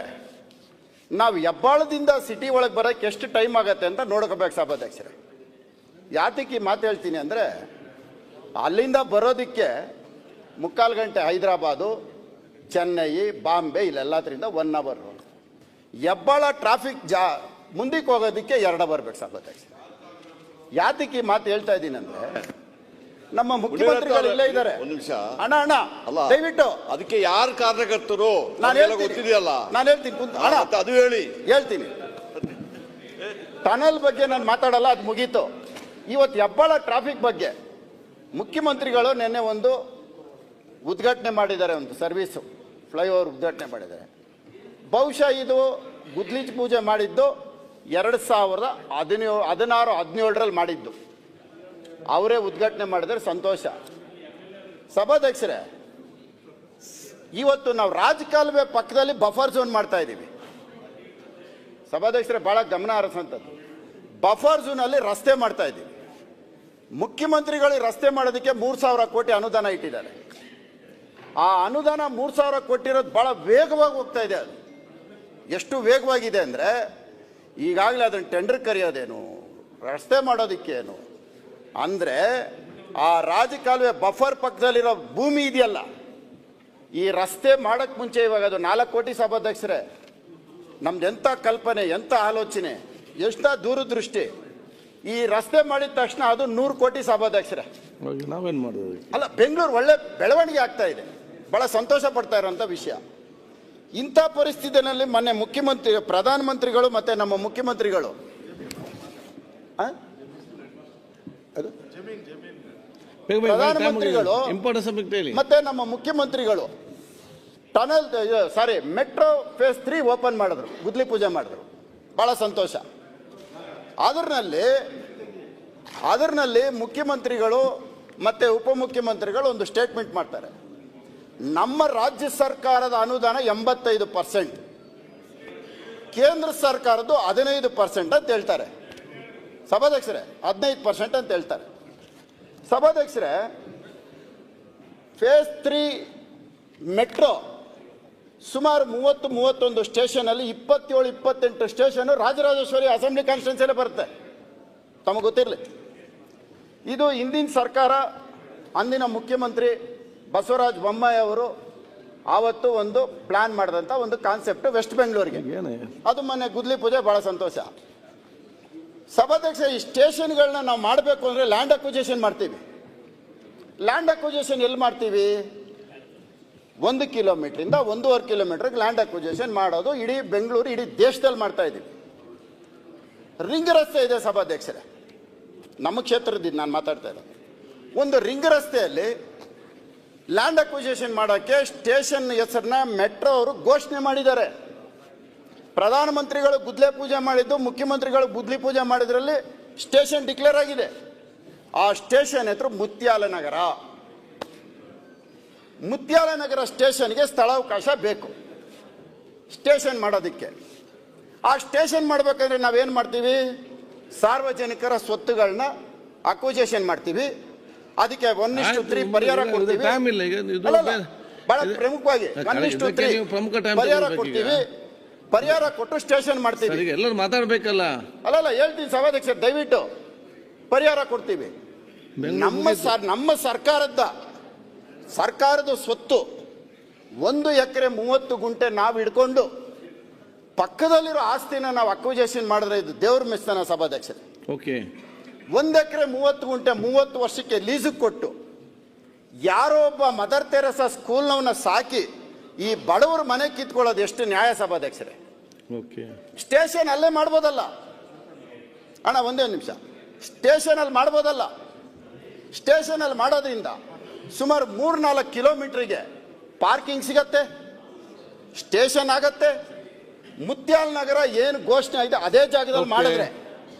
ನಾವು ಹೆಬ್ಬಾಳದಿಂದ ಸಿಟಿ ಒಳಗೆ ಬರೋಕ್ಕೆ ಎಷ್ಟು ಟೈಮ್ ಆಗುತ್ತೆ ಅಂತ ನೋಡ್ಕೋಬೇಕು ಸಭಾಧ್ಯಕ್ಷರೇ. ಯಾತಕ್ಕೆ ಮಾತು ಹೇಳ್ತೀನಿ ಅಂದರೆ ಅಲ್ಲಿಂದ ಬರೋದಕ್ಕೆ 3/4 ಗಂಟೆ ಹೈದರಾಬಾದು, ಚೆನ್ನೈ, ಬಾಂಬೆ ಇಲ್ಲೆಲ್ಲದ್ರಿಂದ 1 ಅವರ್. ಹೆಬ್ಬಾಳ ಟ್ರಾಫಿಕ್ ಮುಂದಕ್ಕೆ ಹೋಗೋದಕ್ಕೆ 2 ಅವರ್ ಬೇಕು ಸಭಾಧ್ಯಕ್ಷ. ಯಾತಕ್ಕೆ ಮಾತು ಹೇಳ್ತಾ ಇದ್ದೀನಿ ಅಂದರೆ ನಮ್ಮ ಮುಖ್ಯಮಂತ್ರಿಗಳು ಇಲ್ಲೇ ಇದ್ದಾರೆ. ಒಂದು ನಿಮಿಷ ಅಣ್ಣ ಅಲ್ಲ, ದಯವಿಟ್ಟು ಅದಕ್ಕೆ ಯಾರು ಕಾರಣಕರ್ತರು ನಾನು ಗೊತ್ತಿದೆಯಲ್ಲ. ನಾನು ಹೇಳ್ತೀನಿ ಅಣ್ಣ, ಅದು ಹೇಳ್ತೀನಿ. ಟನಲ್ ಬಗ್ಗೆ ನಾನು ಮಾತಾಡಲ್ಲ, ಅದು ಮುಗೀತು. ಇವತ್ತು ಹೆಬ್ಬಾಳ ಟ್ರಾಫಿಕ್ ಬಗ್ಗೆ ಮುಖ್ಯಮಂತ್ರಿಗಳು ನಿನ್ನೆ ಒಂದು ಉದ್ಘಾಟನೆ ಮಾಡಿದ್ದಾರೆ, ಒಂದು ಸರ್ವಿಸು ಫ್ಲೈಓವರ್ ಉದ್ಘಾಟನೆ ಮಾಡಿದ್ದಾರೆ. ಬಹುಶಃ ಇದು ಗುದ್ಲಿಚ್ ಪೂಜೆ ಮಾಡಿದ್ದು 2016-17ರಲ್ಲಿ ಮಾಡಿದ್ದು. ಅವರೇ ಉದ್ಘಾಟನೆ ಮಾಡಿದರೆ ಸಂತೋಷ. ಸಭಾಧ್ಯಕ್ಷರೇ, ಇವತ್ತು ನಾವು ರಾಜಕಾಲುವೆ ಪಕ್ಕದಲ್ಲಿ ಬಫರ್ ಝೋನ್ ಮಾಡ್ತಾ ಇದ್ದೀವಿ ಸಭಾಧ್ಯಕ್ಷರೇ. ಭಾಳ ಗಮನ ಹರಿಸುವಂಥದ್ದು. ಬಫರ್ ಝೋನಲ್ಲಿ ರಸ್ತೆ ಮಾಡ್ತಾ ಇದ್ದೀವಿ. ಮುಖ್ಯಮಂತ್ರಿಗಳು ರಸ್ತೆ ಮಾಡೋದಕ್ಕೆ 3000 ಕೋಟಿ ಅನುದಾನ ಇಟ್ಟಿದ್ದಾರೆ. ಆ ಅನುದಾನ 3000 ಕೊಟ್ಟಿರೋದು ಭಾಳ ವೇಗವಾಗಿ ಹೋಗ್ತಾ ಇದೆ. ಅದು ಎಷ್ಟು ವೇಗವಾಗಿದೆ ಅಂದರೆ ಈಗಾಗಲೇ ಅದನ್ನು ಟೆಂಡರ್ ಕರೆಯೋದೇನು, ರಸ್ತೆ ಮಾಡೋದಕ್ಕೇನು ಅಂದರೆ ಆ ರಾಜಕಾಲುವೆ ಬಫರ್ ಪಕ್ಕದಲ್ಲಿರೋ ಭೂಮಿ ಇದೆಯಲ್ಲ, ಈ ರಸ್ತೆ ಮಾಡೋಕ್ಕೆ ಮುಂಚೆ ಇವಾಗ ಅದು 4 ಕೋಟಿ ಸಭಾಧ್ಯಕ್ಷರೇ. ನಮ್ದು ಎಂಥ ಕಲ್ಪನೆ, ಎಂಥ ಆಲೋಚನೆ, ಎಷ್ಟು ದೂರದೃಷ್ಟಿ. ಈ ರಸ್ತೆ ಮಾಡಿದ ತಕ್ಷಣ ಅದು 100 ಕೋಟಿ ಸಭಾಧ್ಯಕ್ಷರೇ. ನಾವೇನು ಮಾಡೋದು? ಅಲ್ಲ, ಬೆಂಗಳೂರು ಒಳ್ಳೆ ಬೆಳವಣಿಗೆ ಆಗ್ತಾ ಇದೆ, ಭಾಳ ಸಂತೋಷ ಪಡ್ತಾ ಇರೋಂಥ ವಿಷಯ. ಇಂಥ ಪರಿಸ್ಥಿತಿಯಲ್ಲಿ ಮೊನ್ನೆ ಪ್ರಧಾನಮಂತ್ರಿಗಳು ಮತ್ತು ನಮ್ಮ ಮುಖ್ಯಮಂತ್ರಿಗಳು ಮತ್ತೆ ನಮ್ಮ ಮುಖ್ಯಮಂತ್ರಿಗಳು ಮೆಟ್ರೋ ಫೇಸ್ 3 ಓಪನ್ ಮಾಡಿದ್ರು, ಗುದ್ಲಿ ಪೂಜೆ ಮಾಡಿದ್ರು. ಭಾಳ ಸಂತೋಷ. ಅದರಲ್ಲಿ ಮುಖ್ಯಮಂತ್ರಿಗಳು ಮತ್ತು ಉಪಮುಖ್ಯಮಂತ್ರಿಗಳು ಒಂದು ಸ್ಟೇಟ್ಮೆಂಟ್ ಮಾಡ್ತಾರೆ. ನಮ್ಮ ರಾಜ್ಯ ಸರ್ಕಾರದ ಅನುದಾನ 85%, ಕೇಂದ್ರ ಸರ್ಕಾರದ್ದು 15% ಅಂತ ಹೇಳ್ತಾರೆ ಸಭಾಧ್ಯಕ್ಷರೇ. 15% ಅಂತ ಹೇಳ್ತಾರೆ ಸಭಾಧ್ಯಕ್ಷರೇ. ಫೇಸ್ 3 ಮೆಟ್ರೋ ಸುಮಾರು 30-31 ಸ್ಟೇಷನಲ್ಲಿ 27-28 ಸ್ಟೇಷನ್ ರಾಜರಾಜೇಶ್ವರಿ ಅಸೆಂಬ್ಲಿ ಕಾನ್ಸ್ಟಿಟ್ಯೂನ್ಸಿಯಲ್ಲೇ ಬರುತ್ತೆ. ತಮಗೆ ಗೊತ್ತಿರಲಿ. ಇದು ಹಿಂದಿನ ಸರ್ಕಾರ, ಅಂದಿನ ಮುಖ್ಯಮಂತ್ರಿ ಬಸವರಾಜ ಬೊಮ್ಮಾಯಿ ಅವರು ಆವತ್ತು ಒಂದು ಪ್ಲಾನ್ ಮಾಡಿದಂಥ ಒಂದು ಕಾನ್ಸೆಪ್ಟ್ ವೆಸ್ಟ್ ಬೆಂಗಳೂರಿಗೆ. ಅದು ಮೊನ್ನೆ ಗುದ್ಲಿ ಪೂಜೆ. ಭಾಳ ಸಂತೋಷ ಸಭಾಧ್ಯಕ್ಷ. ಈ ಸ್ಟೇಷನ್ಗಳನ್ನ ನಾವು ಮಾಡಬೇಕು ಅಂದರೆ ಲ್ಯಾಂಡ್ ಅಕ್ವಿಜೇಷನ್ ಮಾಡ್ತೀವಿ. ಲ್ಯಾಂಡ್ ಅಕ್ವಿಜೇಷನ್ ಎಲ್ಲಿ ಮಾಡ್ತೀವಿ? 1 ಕಿಲೋಮೀಟ್ರಿಂದ 1.5 ಕಿಲೋಮೀಟ್ರಿಗೆ ಲ್ಯಾಂಡ್ ಅಕ್ವಿಜೇಷನ್ ಮಾಡೋದು ಇಡೀ ಬೆಂಗಳೂರು, ಇಡೀ ದೇಶದಲ್ಲಿ ಮಾಡ್ತಾ ಇದ್ದೀವಿ. ರಿಂಗ್ ರಸ್ತೆ ಇದೆ ಸಭಾಧ್ಯಕ್ಷರೇ, ನಮ್ಮ ಕ್ಷೇತ್ರದಿಂದ ನಾನು ಮಾತಾಡ್ತಾ ಇರೋದು. ಒಂದು ರಿಂಗ್ ರಸ್ತೆಯಲ್ಲಿ ಲ್ಯಾಂಡ್ ಅಕ್ವಿಸಿಷನ್ ಮಾಡೋಕ್ಕೆ ಸ್ಟೇಷನ್ ಹೆಸರನ್ನ ಮೆಟ್ರೋ ಅವರು ಘೋಷಣೆ ಮಾಡಿದ್ದಾರೆ. ಪ್ರಧಾನಮಂತ್ರಿಗಳು ಗುದ್ಲೆ ಪೂಜೆ ಮಾಡಿದ್ದು, ಮುಖ್ಯಮಂತ್ರಿಗಳು ಗುದ್ಲಿ ಪೂಜೆ ಮಾಡಿದ್ರಲ್ಲಿ ಸ್ಟೇಷನ್ ಡಿಕ್ಲೇರ್ ಆಗಿದೆ. ಆ ಸ್ಟೇಷನ್ ಹೆಸರು ಮುತ್ಯಾಲನಗರ. ಮುತ್ಯಾಲನಗರ ಸ್ಟೇಷನ್ಗೆ ಸ್ಥಳಾವಕಾಶ ಬೇಕು ಸ್ಟೇಷನ್ ಮಾಡೋದಕ್ಕೆ. ಆ ಸ್ಟೇಷನ್ ಮಾಡಬೇಕಂದ್ರೆ ನಾವೇನು ಮಾಡ್ತೀವಿ? ಸಾರ್ವಜನಿಕರ ಸ್ವತ್ತುಗಳನ್ನ ಅಕ್ವಿಸಿಷನ್ ಮಾಡ್ತೀವಿ, ಅದಕ್ಕೆ 1:3 ಪರಿಹಾರ ಕೊಡ್ತೀವಿ. ಟೈಮ್ ಇಲ್ಲ ಈಗ ಇದು ಬಹಳ ಪ್ರಮುಖವಾಗಿ 1:3 ಪ್ರಮುಖ ಟೈಮ್ ಪರಿಹಾರ ಕೊಡ್ತೀವಿ. ಪರಿಹಾರ ಕೊಟ್ಟು ಸ್ಟೇಷನ್ ಮಾಡ್ತೀವಿ. ಎಲ್ಲರೂ ಮಾತಾಡ್ಬೇಕಲ್ಲ. ಅಲ್ಲಲ್ಲ ಹೇಳ್ತೀನಿ ಸಭಾಧ್ಯಕ್ಷ, ದಯವಿಟ್ಟು ಪರಿಹಾರ ಕೊಡ್ತೀವಿ. ನಮ್ಮ ಸರ್ಕಾರದ ಸ್ವತ್ತು 1 ಎಕರೆ 30 ಗುಂಟೆ ನಾವು ಹಿಡ್ಕೊಂಡು ಪಕ್ಕದಲ್ಲಿರೋ ಆಸ್ತಿನ ನಾವು ಅಕ್ವಿಸಿಷನ್ ಮಾಡಿದ್ರೆ ಇದು ದೇವ್ರ ಮೆಸ್ತನ ಸಭಾಧ್ಯಕ್ಷರೇ. ಓಕೆ, 1 ಎಕರೆ 30 ಗುಂಟೆ 30 ವರ್ಷಕ್ಕೆ ಲೀಸಿಗೆ ಕೊಟ್ಟು ಯಾರೋ ಒಬ್ಬ ಮದರ್ ತೆರೇಸಾ ಸ್ಕೂಲ್ನವನ್ನ ಸಾಕಿ ಈ ಬಡವರ ಮನೆ ಕಿತ್ಕೊಳ್ಳೋದು ಎಷ್ಟು ನ್ಯಾಯ ಸಭಾಧ್ಯಕ್ಷರೇ? ಓಕೆ, ಸ್ಟೇಷನ್ ಅಲ್ಲೇ ಮಾಡ್ಬೋದಲ್ಲ ಅಣ್ಣ, ಒಂದೇ ನಿಮಿಷ. ಸ್ಟೇಷನ್ ಅಲ್ಲಿ ಮಾಡ್ಬೋದಲ್ಲ. ಸ್ಟೇಷನ್ ಅಲ್ಲಿ ಮಾಡೋದ್ರಿಂದ ಸುಮಾರು 3-4 ಕಿಲೋಮೀಟರ್ಗೆ ಪಾರ್ಕಿಂಗ್ ಸಿಗತ್ತೆ, ಸ್ಟೇಷನ್ ಆಗತ್ತೆ. ಮುತ್ಯಾಲ ನಗರ ಏನು ಘೋಷಣೆ ಆಗಿದೆ ಅದೇ ಜಾಗದಲ್ಲಿ ಮಾಡಿದ್ರೆ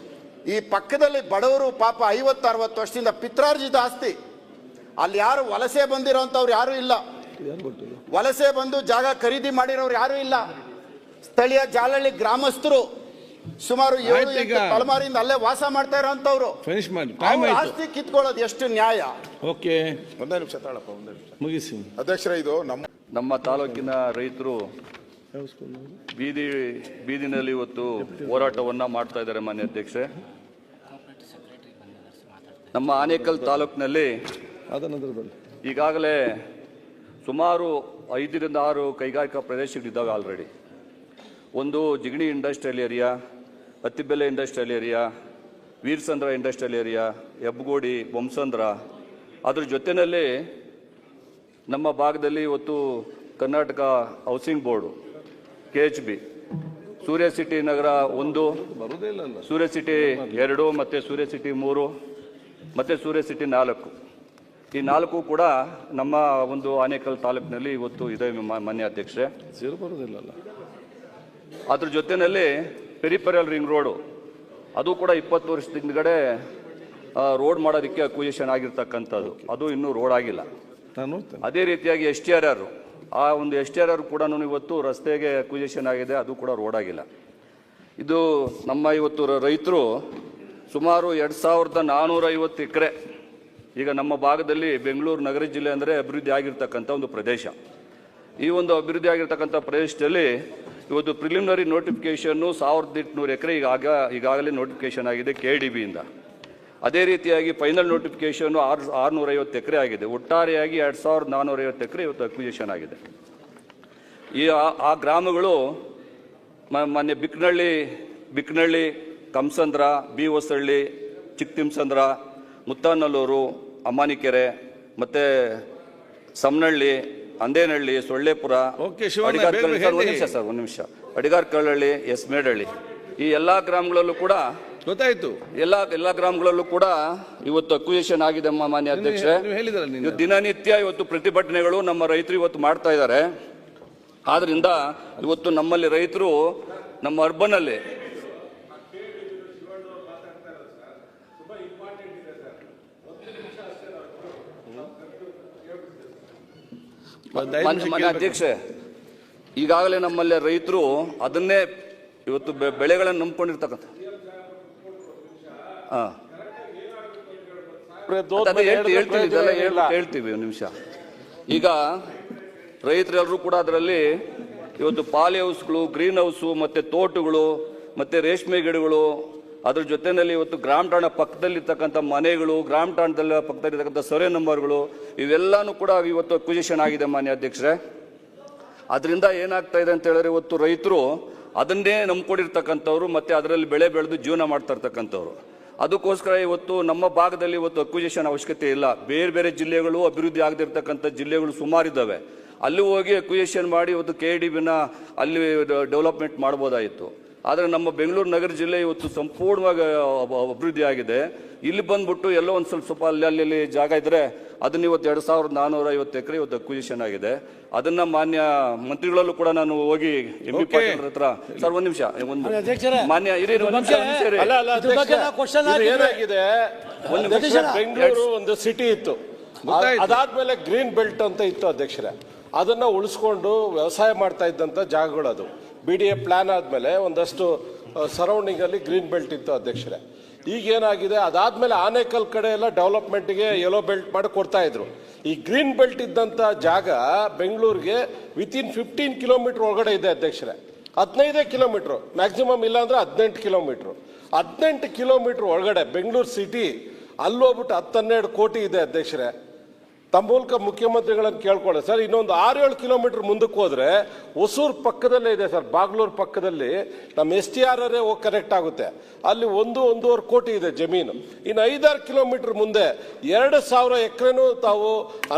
ಈ ಪಕ್ಕದಲ್ಲಿ ಬಡವರು ಪಾಪ 50-60 ವರ್ಷದಿಂದ ಪಿತ್ರಾರ್ಜಿತ ಆಸ್ತಿ, ಅಲ್ಲಿ ಯಾರು ವಲಸೆ ಬಂದಿರೋಂಥವ್ರು ಯಾರು ಇಲ್ಲ, ವಲಸೆ ಬಂದು ಜಾಗ ಖರೀದಿ ಮಾಡಿರೋರು ಯಾರು ಇಲ್ಲ. ಸ್ಥಳೀಯ ಜಾಲಹಳ್ಳಿ ಗ್ರಾಮಸ್ಥರು ಸುಮಾರು 7-8 ತಲೆಮಾರಿಯಿಂದ ಅಲ್ಲೇ ವಾಸ ಮಾಡ್ತಾ ಇರೋಂಥವ್ರು ಫಿನಿಶ್ ಮಾಡಿ. ಆಸ್ತಿ ಕಿತ್ಕೊಳ್ಳೋದು ಎಷ್ಟು ನ್ಯಾಯ? ಓಕೆ, ಒಂದೇ ನಿಮಿಷ ತಾಳಪ್ಪ, ಒಂದೇ ನಿಮಿಷ ಮುಗಿಸಿ. ಅಧ್ಯಕ್ಷರೇ, ಇದು ನಮ್ಮ ತಾಲೂಕಿನ ರೈತರು ಬೀದಿನಲ್ಲಿ ಇವತ್ತು ಹೋರಾಟವನ್ನ ಮಾಡ್ತಾ ಇದ್ದಾರೆ. ಮಾನ್ಯ ಅಧ್ಯಕ್ಷೆ, ನಮ್ಮ ಆನೇಕಲ್ ತಾಲೂಕಿನಲ್ಲಿ ಈಗಾಗಲೇ ಸುಮಾರು 5-6 ಕೈಗಾರಿಕಾ ಪ್ರದೇಶಗಳಿದ್ದಾವೆ ಆಲ್ರೆಡಿ. ಒಂದು Jigani industrial area, Hattibele industrial area, Veerasandra industrial area, Hebbagodi, Bommasandra. ಅದ್ರ ಜೊತೆಯಲ್ಲಿ ನಮ್ಮ ಭಾಗದಲ್ಲಿ ಇವತ್ತು Karnataka housing board, KHB, Surya city ನಗರ 1, ಸೂರ್ಯ ಸಿಟಿ 2, ಮತ್ತು ಸೂರ್ಯ ಸಿಟಿ 3, ಮತ್ತು ಸೂರ್ಯ ಸಿಟಿ 4. ಈ 4 ಕೂಡ ನಮ್ಮ ಒಂದು ಆನೇಕಲ್ ತಾಲೂಕಿನಲ್ಲಿ ಇವತ್ತು ಇದೆ ಮಾನ್ಯ ಅಧ್ಯಕ್ಷೆ. ಅದ್ರ ಜೊತೆಯಲ್ಲಿ ಪೆರಿಫೆರಲ್ ರಿಂಗ್ ರೋಡು, ಅದು ಕೂಡ 20 ವರ್ಷದ ಹಿಂದ್ಗಡೆ ರೋಡ್ ಮಾಡೋದಕ್ಕೆ ಅಕ್ವಿಸಿಷನ್ ಆಗಿರ್ತಕ್ಕಂಥದ್ದು, ಅದು ಇನ್ನೂ ರೋಡ್ ಆಗಿಲ್ಲ. ಅದೇ ರೀತಿಯಾಗಿ STRR, ಆ ಒಂದು STRR ಕೂಡ ಇವತ್ತು ರಸ್ತೆಗೆ ಅಕ್ವಿಸಿಷನ್ ಆಗಿದೆ, ಅದು ಕೂಡ ರೋಡ್ ಆಗಿಲ್ಲ. ಇದು ನಮ್ಮ ಇವತ್ತು ರೈತರು ಸುಮಾರು 2450 ಎಕರೆ ಈಗ ನಮ್ಮ ಭಾಗದಲ್ಲಿ ಬೆಂಗಳೂರು ನಗರ ಜಿಲ್ಲೆ ಅಂದರೆ ಅಭಿವೃದ್ಧಿ ಆಗಿರ್ತಕ್ಕಂಥ ಒಂದು ಪ್ರದೇಶ. ಈ ಒಂದು ಅಭಿವೃದ್ಧಿ ಆಗಿರ್ತಕ್ಕಂಥ ಪ್ರದೇಶದಲ್ಲಿ ಇವತ್ತು ಪ್ರಿಲಿಮಿನರಿ ನೋಟಿಫಿಕೇಷನ್ನು 1800 ಎಕರೆ ಈಗಾಗಲೇ ನೋಟಿಫಿಕೇಷನ್ ಆಗಿದೆ KDBಯಿಂದ. ಅದೇ ರೀತಿಯಾಗಿ ಫೈನಲ್ ನೋಟಿಫಿಕೇಷನ್ನು 650 ಎಕರೆ ಆಗಿದೆ. ಒಟ್ಟಾರೆಯಾಗಿ 2450 ಎಕರೆ ಇವತ್ತು ಅಕ್ವಿಸಿಷನ್ ಆಗಿದೆ. ಆ ಗ್ರಾಮಗಳು ಮೊನ್ನೆ ಬಿಕ್ನಳ್ಳಿ, ಕಂಸಂದ್ರ, ಬಿ ಹೊಸಳ್ಳಿ, ಚಿಕ್ಕತಿಮ್ಸಂದ್ರ, ಮುತ್ತಾನಲ್ಲೂರು, ಅಮ್ಮಾನಿಕೆರೆ, ಮತ್ತು ಸಮನಹಳ್ಳಿ, ಅಂದೇನಹಳ್ಳಿ, ಸೊಳ್ಳೆಪುರ, ಒಂದು ನಿಮಿಷ, ಅಡಿಗಾರ್ಕಳ್ಳಹಳ್ಳಿ, ಮೇಡಹಳ್ಳಿ, ಈ ಎಲ್ಲ ಗ್ರಾಮಗಳಲ್ಲೂ ಕೂಡ ಗೊತ್ತಾಯ್ತು. ಎಲ್ಲ ಗ್ರಾಮಗಳಲ್ಲೂ ಕೂಡ ಇವತ್ತು ಅಕ್ವಿಸಿಷನ್ ಆಗಿದೆ ಮಾನ್ಯ ಅಧ್ಯಕ್ಷೆ. ದಿನನಿತ್ಯ ಇವತ್ತು ಪ್ರತಿಭಟನೆಗಳು ನಮ್ಮ ರೈತರು ಇವತ್ತು ಮಾಡ್ತಾ ಇದ್ದಾರೆ. ಆದ್ರಿಂದ ಇವತ್ತು ನಮ್ಮಲ್ಲಿ ರೈತರು ನಮ್ಮ ಅರ್ಬನ್ನಲ್ಲಿ ಮಾನ್ಯ ಅಧ್ಯಕ್ಷೆ, ಈಗಾಗಲೇ ನಮ್ಮಲ್ಲಿ ರೈತರು ಅದನ್ನೇ ಇವತ್ತು ಬೆಳೆಗಳನ್ನು ನಂಬ್ಕೊಂಡಿರ್ತಕ್ಕಂಥ ಹೇಳ್ತೀವಿ ಒಂದು ನಿಮಿಷ. ಈಗ ರೈತರೆಲ್ಲರೂ ಕೂಡ ಅದರಲ್ಲಿ ಇವತ್ತು ಪಾಲಿ ಹೌಸ್ಗಳು, ಗ್ರೀನ್ ಹೌಸು, ಮತ್ತೆ ತೋಟಗಳು, ಮತ್ತೆ ರೇಷ್ಮೆ ಗಿಡಗಳು, ಅದ್ರ ಜೊತೆಯಲ್ಲಿ ಇವತ್ತು ಗ್ರಾಮ ಠಾಣಾ ಪಕ್ಕದಲ್ಲಿರ್ತಕ್ಕಂಥ ಮನೆಗಳು, ಗ್ರಾಮ ಠಾಣದಲ್ಲಿ ಪಕ್ಕದಲ್ಲಿರ್ತಕ್ಕಂಥ ಸರ್ವೆ ನಂಬರ್ಗಳು, ಇವೆಲ್ಲಾನು ಕೂಡ ಇವತ್ತು ಅಕ್ವಿಸಿಷನ್ ಆಗಿದೆ ಮಾನ್ಯ ಅಧ್ಯಕ್ಷರೇ. ಅದರಿಂದ ಏನಾಗ್ತಾ ಇದೆ ಅಂತ ಹೇಳಿದ್ರೆ ಇವತ್ತು ರೈತರು ಅದನ್ನೇ ನಂಬ್ಕೊಂಡಿರ್ತಕ್ಕಂಥವ್ರು, ಮತ್ತೆ ಅದರಲ್ಲಿ ಬೆಳೆ ಬೆಳೆದು ಜೀವನ ಮಾಡ್ತಾ ಇರ್ತಕ್ಕಂಥವ್ರು. ಅದಕ್ಕೋಸ್ಕರ ಇವತ್ತು ನಮ್ಮ ಭಾಗದಲ್ಲಿ ಇವತ್ತು ಅಕ್ವಿಸಿಷನ್ ಅವಶ್ಯಕತೆ ಇಲ್ಲ. ಬೇರೆ ಬೇರೆ ಜಿಲ್ಲೆಗಳು, ಅಭಿವೃದ್ಧಿ ಆಗದಿರ್ತಕ್ಕಂಥ ಜಿಲ್ಲೆಗಳು ಸುಮಾರಿದ್ದಾವೆ, ಅಲ್ಲಿ ಹೋಗಿ ಅಕ್ವಿಸಿಷನ್ ಮಾಡಿ ಇವತ್ತು KDBನ ಅಲ್ಲಿ ಡೆವಲಪ್ಮೆಂಟ್ ಮಾಡ್ಬೋದಾಯಿತು. ಆದರೆ ನಮ್ಮ ಬೆಂಗಳೂರು ನಗರ ಜಿಲ್ಲೆ ಇವತ್ತು ಸಂಪೂರ್ಣವಾಗಿ ಅಭಿವೃದ್ಧಿ ಆಗಿದೆ. ಇಲ್ಲಿ ಬಂದ್ಬಿಟ್ಟು ಎಲ್ಲೋ ಒಂದು ಸ್ವಲ್ಪ ಅಲ್ಲಿ ಜಾಗ ಇದ್ರೆ ಅದನ್ನ ಇವತ್ತು 2450 ಎಕರೆ ಇವತ್ತು ಅಕ್ವಿಸಿಷನ್ ಆಗಿದೆ. ಅದನ್ನ ಮಾನ್ಯ ಮಂತ್ರಿಗಳಲ್ಲೂ ಕೂಡ ನಾನು ಹೋಗಿ ಎಂ ಬಿ ಪಾಟೀಲ್ ಹತ್ರ ಸರ್ ಒಂದ್ ನಿಮಿಷ ಮಾನ್ಯ ಏನಾಗಿದೆ, ಬೆಂಗಳೂರು ಒಂದು ಸಿಟಿ ಇತ್ತು, ಅದಾದ್ಮೇಲೆ ಗ್ರೀನ್ ಬೆಲ್ಟ್ ಅಂತ ಇತ್ತು ಅಧ್ಯಕ್ಷರೇ. ಅದನ್ನ ಉಳಿಸ್ಕೊಂಡು ವ್ಯವಸಾಯ ಮಾಡ್ತಾ ಇದ್ದಂತ ಜಾಗಗಳು ಅದು BDA ಪ್ಲಾನ್ ಆದ್ಮೇಲೆ ಒಂದಷ್ಟು ಸರೌಂಡಿಂಗ್ ಅಲ್ಲಿ ಗ್ರೀನ್ ಬೆಲ್ಟ್ ಇತ್ತು ಅಧ್ಯಕ್ಷರೇ. ಈಗ ಏನಾಗಿದೆ, ಅದಾದ್ಮೇಲೆ ಆನೇಕಲ್ ಕಡೆ ಎಲ್ಲ ಡೆವಲಪ್ಮೆಂಟ್ಗೆ ಯೆಲ್ಲೋ ಬೆಲ್ಟ್ ಮಾಡಿ ಕೊಡ್ತಾ ಇದ್ರು. ಈ ಗ್ರೀನ್ ಬೆಲ್ಟ್ ಇದ್ದಂತ ಜಾಗ ಬೆಂಗಳೂರಿಗೆ ವಿತಿನ್ 15 ಕಿಲೋಮೀಟರ್ ಒಳಗಡೆ ಇದೆ ಅಧ್ಯಕ್ಷರೇ. 15 ಕಿಲೋಮೀಟರ್ ಮ್ಯಾಕ್ಸಿಮಮ್, ಇಲ್ಲ ಅಂದ್ರೆ 18 ಕಿಲೋಮೀಟರ್. 18 ಕಿಲೋಮೀಟರ್ ಒಳಗಡೆ ಬೆಂಗಳೂರು ಸಿಟಿ ಅಲ್ಲೋಗ್ಬಿಟ್ಟು 10-12 ಕೋಟಿ ಇದೆ ಅಧ್ಯಕ್ಷರೇ. ತಮ್ಮ ಮೂಲಕ ಮುಖ್ಯಮಂತ್ರಿಗಳನ್ನು ಕೇಳ್ಕೊಳ್ಳಿ ಸರ್. ಇನ್ನೊಂದು 6-7 ಕಿಲೋಮೀಟರ್ ಮುಂದಕ್ಕೆ ಹೋದ್ರೆ ಹೊಸೂರು ಪಕ್ಕದಲ್ಲೇ ಇದೆ ಸರ್, ಬಾಗ್ಲೂರು ಪಕ್ಕದಲ್ಲಿ ನಮ್ಮ STRR ಹೋಗಿ ಕನೆಕ್ಟ್ ಆಗುತ್ತೆ. ಅಲ್ಲಿ 1-1.5 ಕೋಟಿ ಇದೆ ಜಮೀನು. ಇನ್ನು 5-6 ಕಿಲೋಮೀಟರ್ ಮುಂದೆ 2000 ಎಕರೆನೂ ತಾವು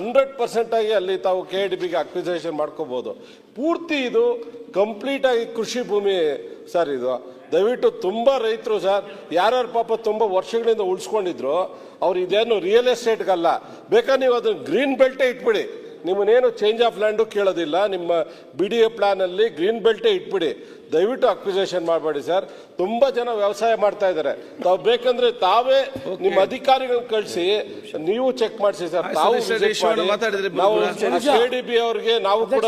100% ಆಗಿ ಅಲ್ಲಿ ತಾವು KIDBಗೆ ಅಕ್ವಿಸೇಷನ್ ಮಾಡ್ಕೋಬಹುದು. ಪೂರ್ತಿ ಇದು ಕಂಪ್ಲೀಟ್ ಆಗಿ ಕೃಷಿ ಭೂಮಿ ಸರ್. ಇದು ದಯವಿಟ್ಟು ತುಂಬಾ ರೈತರು ಸರ್, ಯಾರ್ಯಾರು ಪಾಪ ತುಂಬಾ ವರ್ಷಗಳಿಂದ ಉಳಿಸ್ಕೊಂಡಿದ್ರು ಅವ್ರು ಇದೇನು ರಿಯಲ್ ಎಸ್ಟೇಟ್ಗಲ್ಲ, ಬೇಕಾದ್ರೆ ನೀವು ಅದನ್ನ ಗ್ರೀನ್ ಬೆಲ್ಟೇ ಇಟ್ಬಿಡಿ, ನಿಮ್ಮನ್ನೇನು ಚೇಂಜ್ ಆಫ್ ಲ್ಯಾಂಡು ಕೇಳೋದಿಲ್ಲ. ನಿಮ್ಮ BDA ಪ್ಲಾನ್ ಅಲ್ಲಿ ಗ್ರೀನ್ ಬೆಲ್ಟೇ ಇಟ್ಬಿಡಿ, ದಯವಿಟ್ಟು ಅಕ್ವಿಸೇಷನ್ ಮಾಡಬೇಡಿ ಸರ್. ತುಂಬಾ ಜನ ವ್ಯವಸಾಯ ಮಾಡ್ತಾ ಇದ್ದಾರೆ. ತಾವು ಬೇಕಂದ್ರೆ ತಾವೇ ನಿಮ್ಮ ಅಧಿಕಾರಿಗಳನ್ನ ಕಳಿಸಿ ನೀವು ಚೆಕ್ ಮಾಡಿಸಿ ಸರ್. ತಾವು ನಾವು KDB ಅವ್ರಿಗೆ ನಾವು ಕೂಡ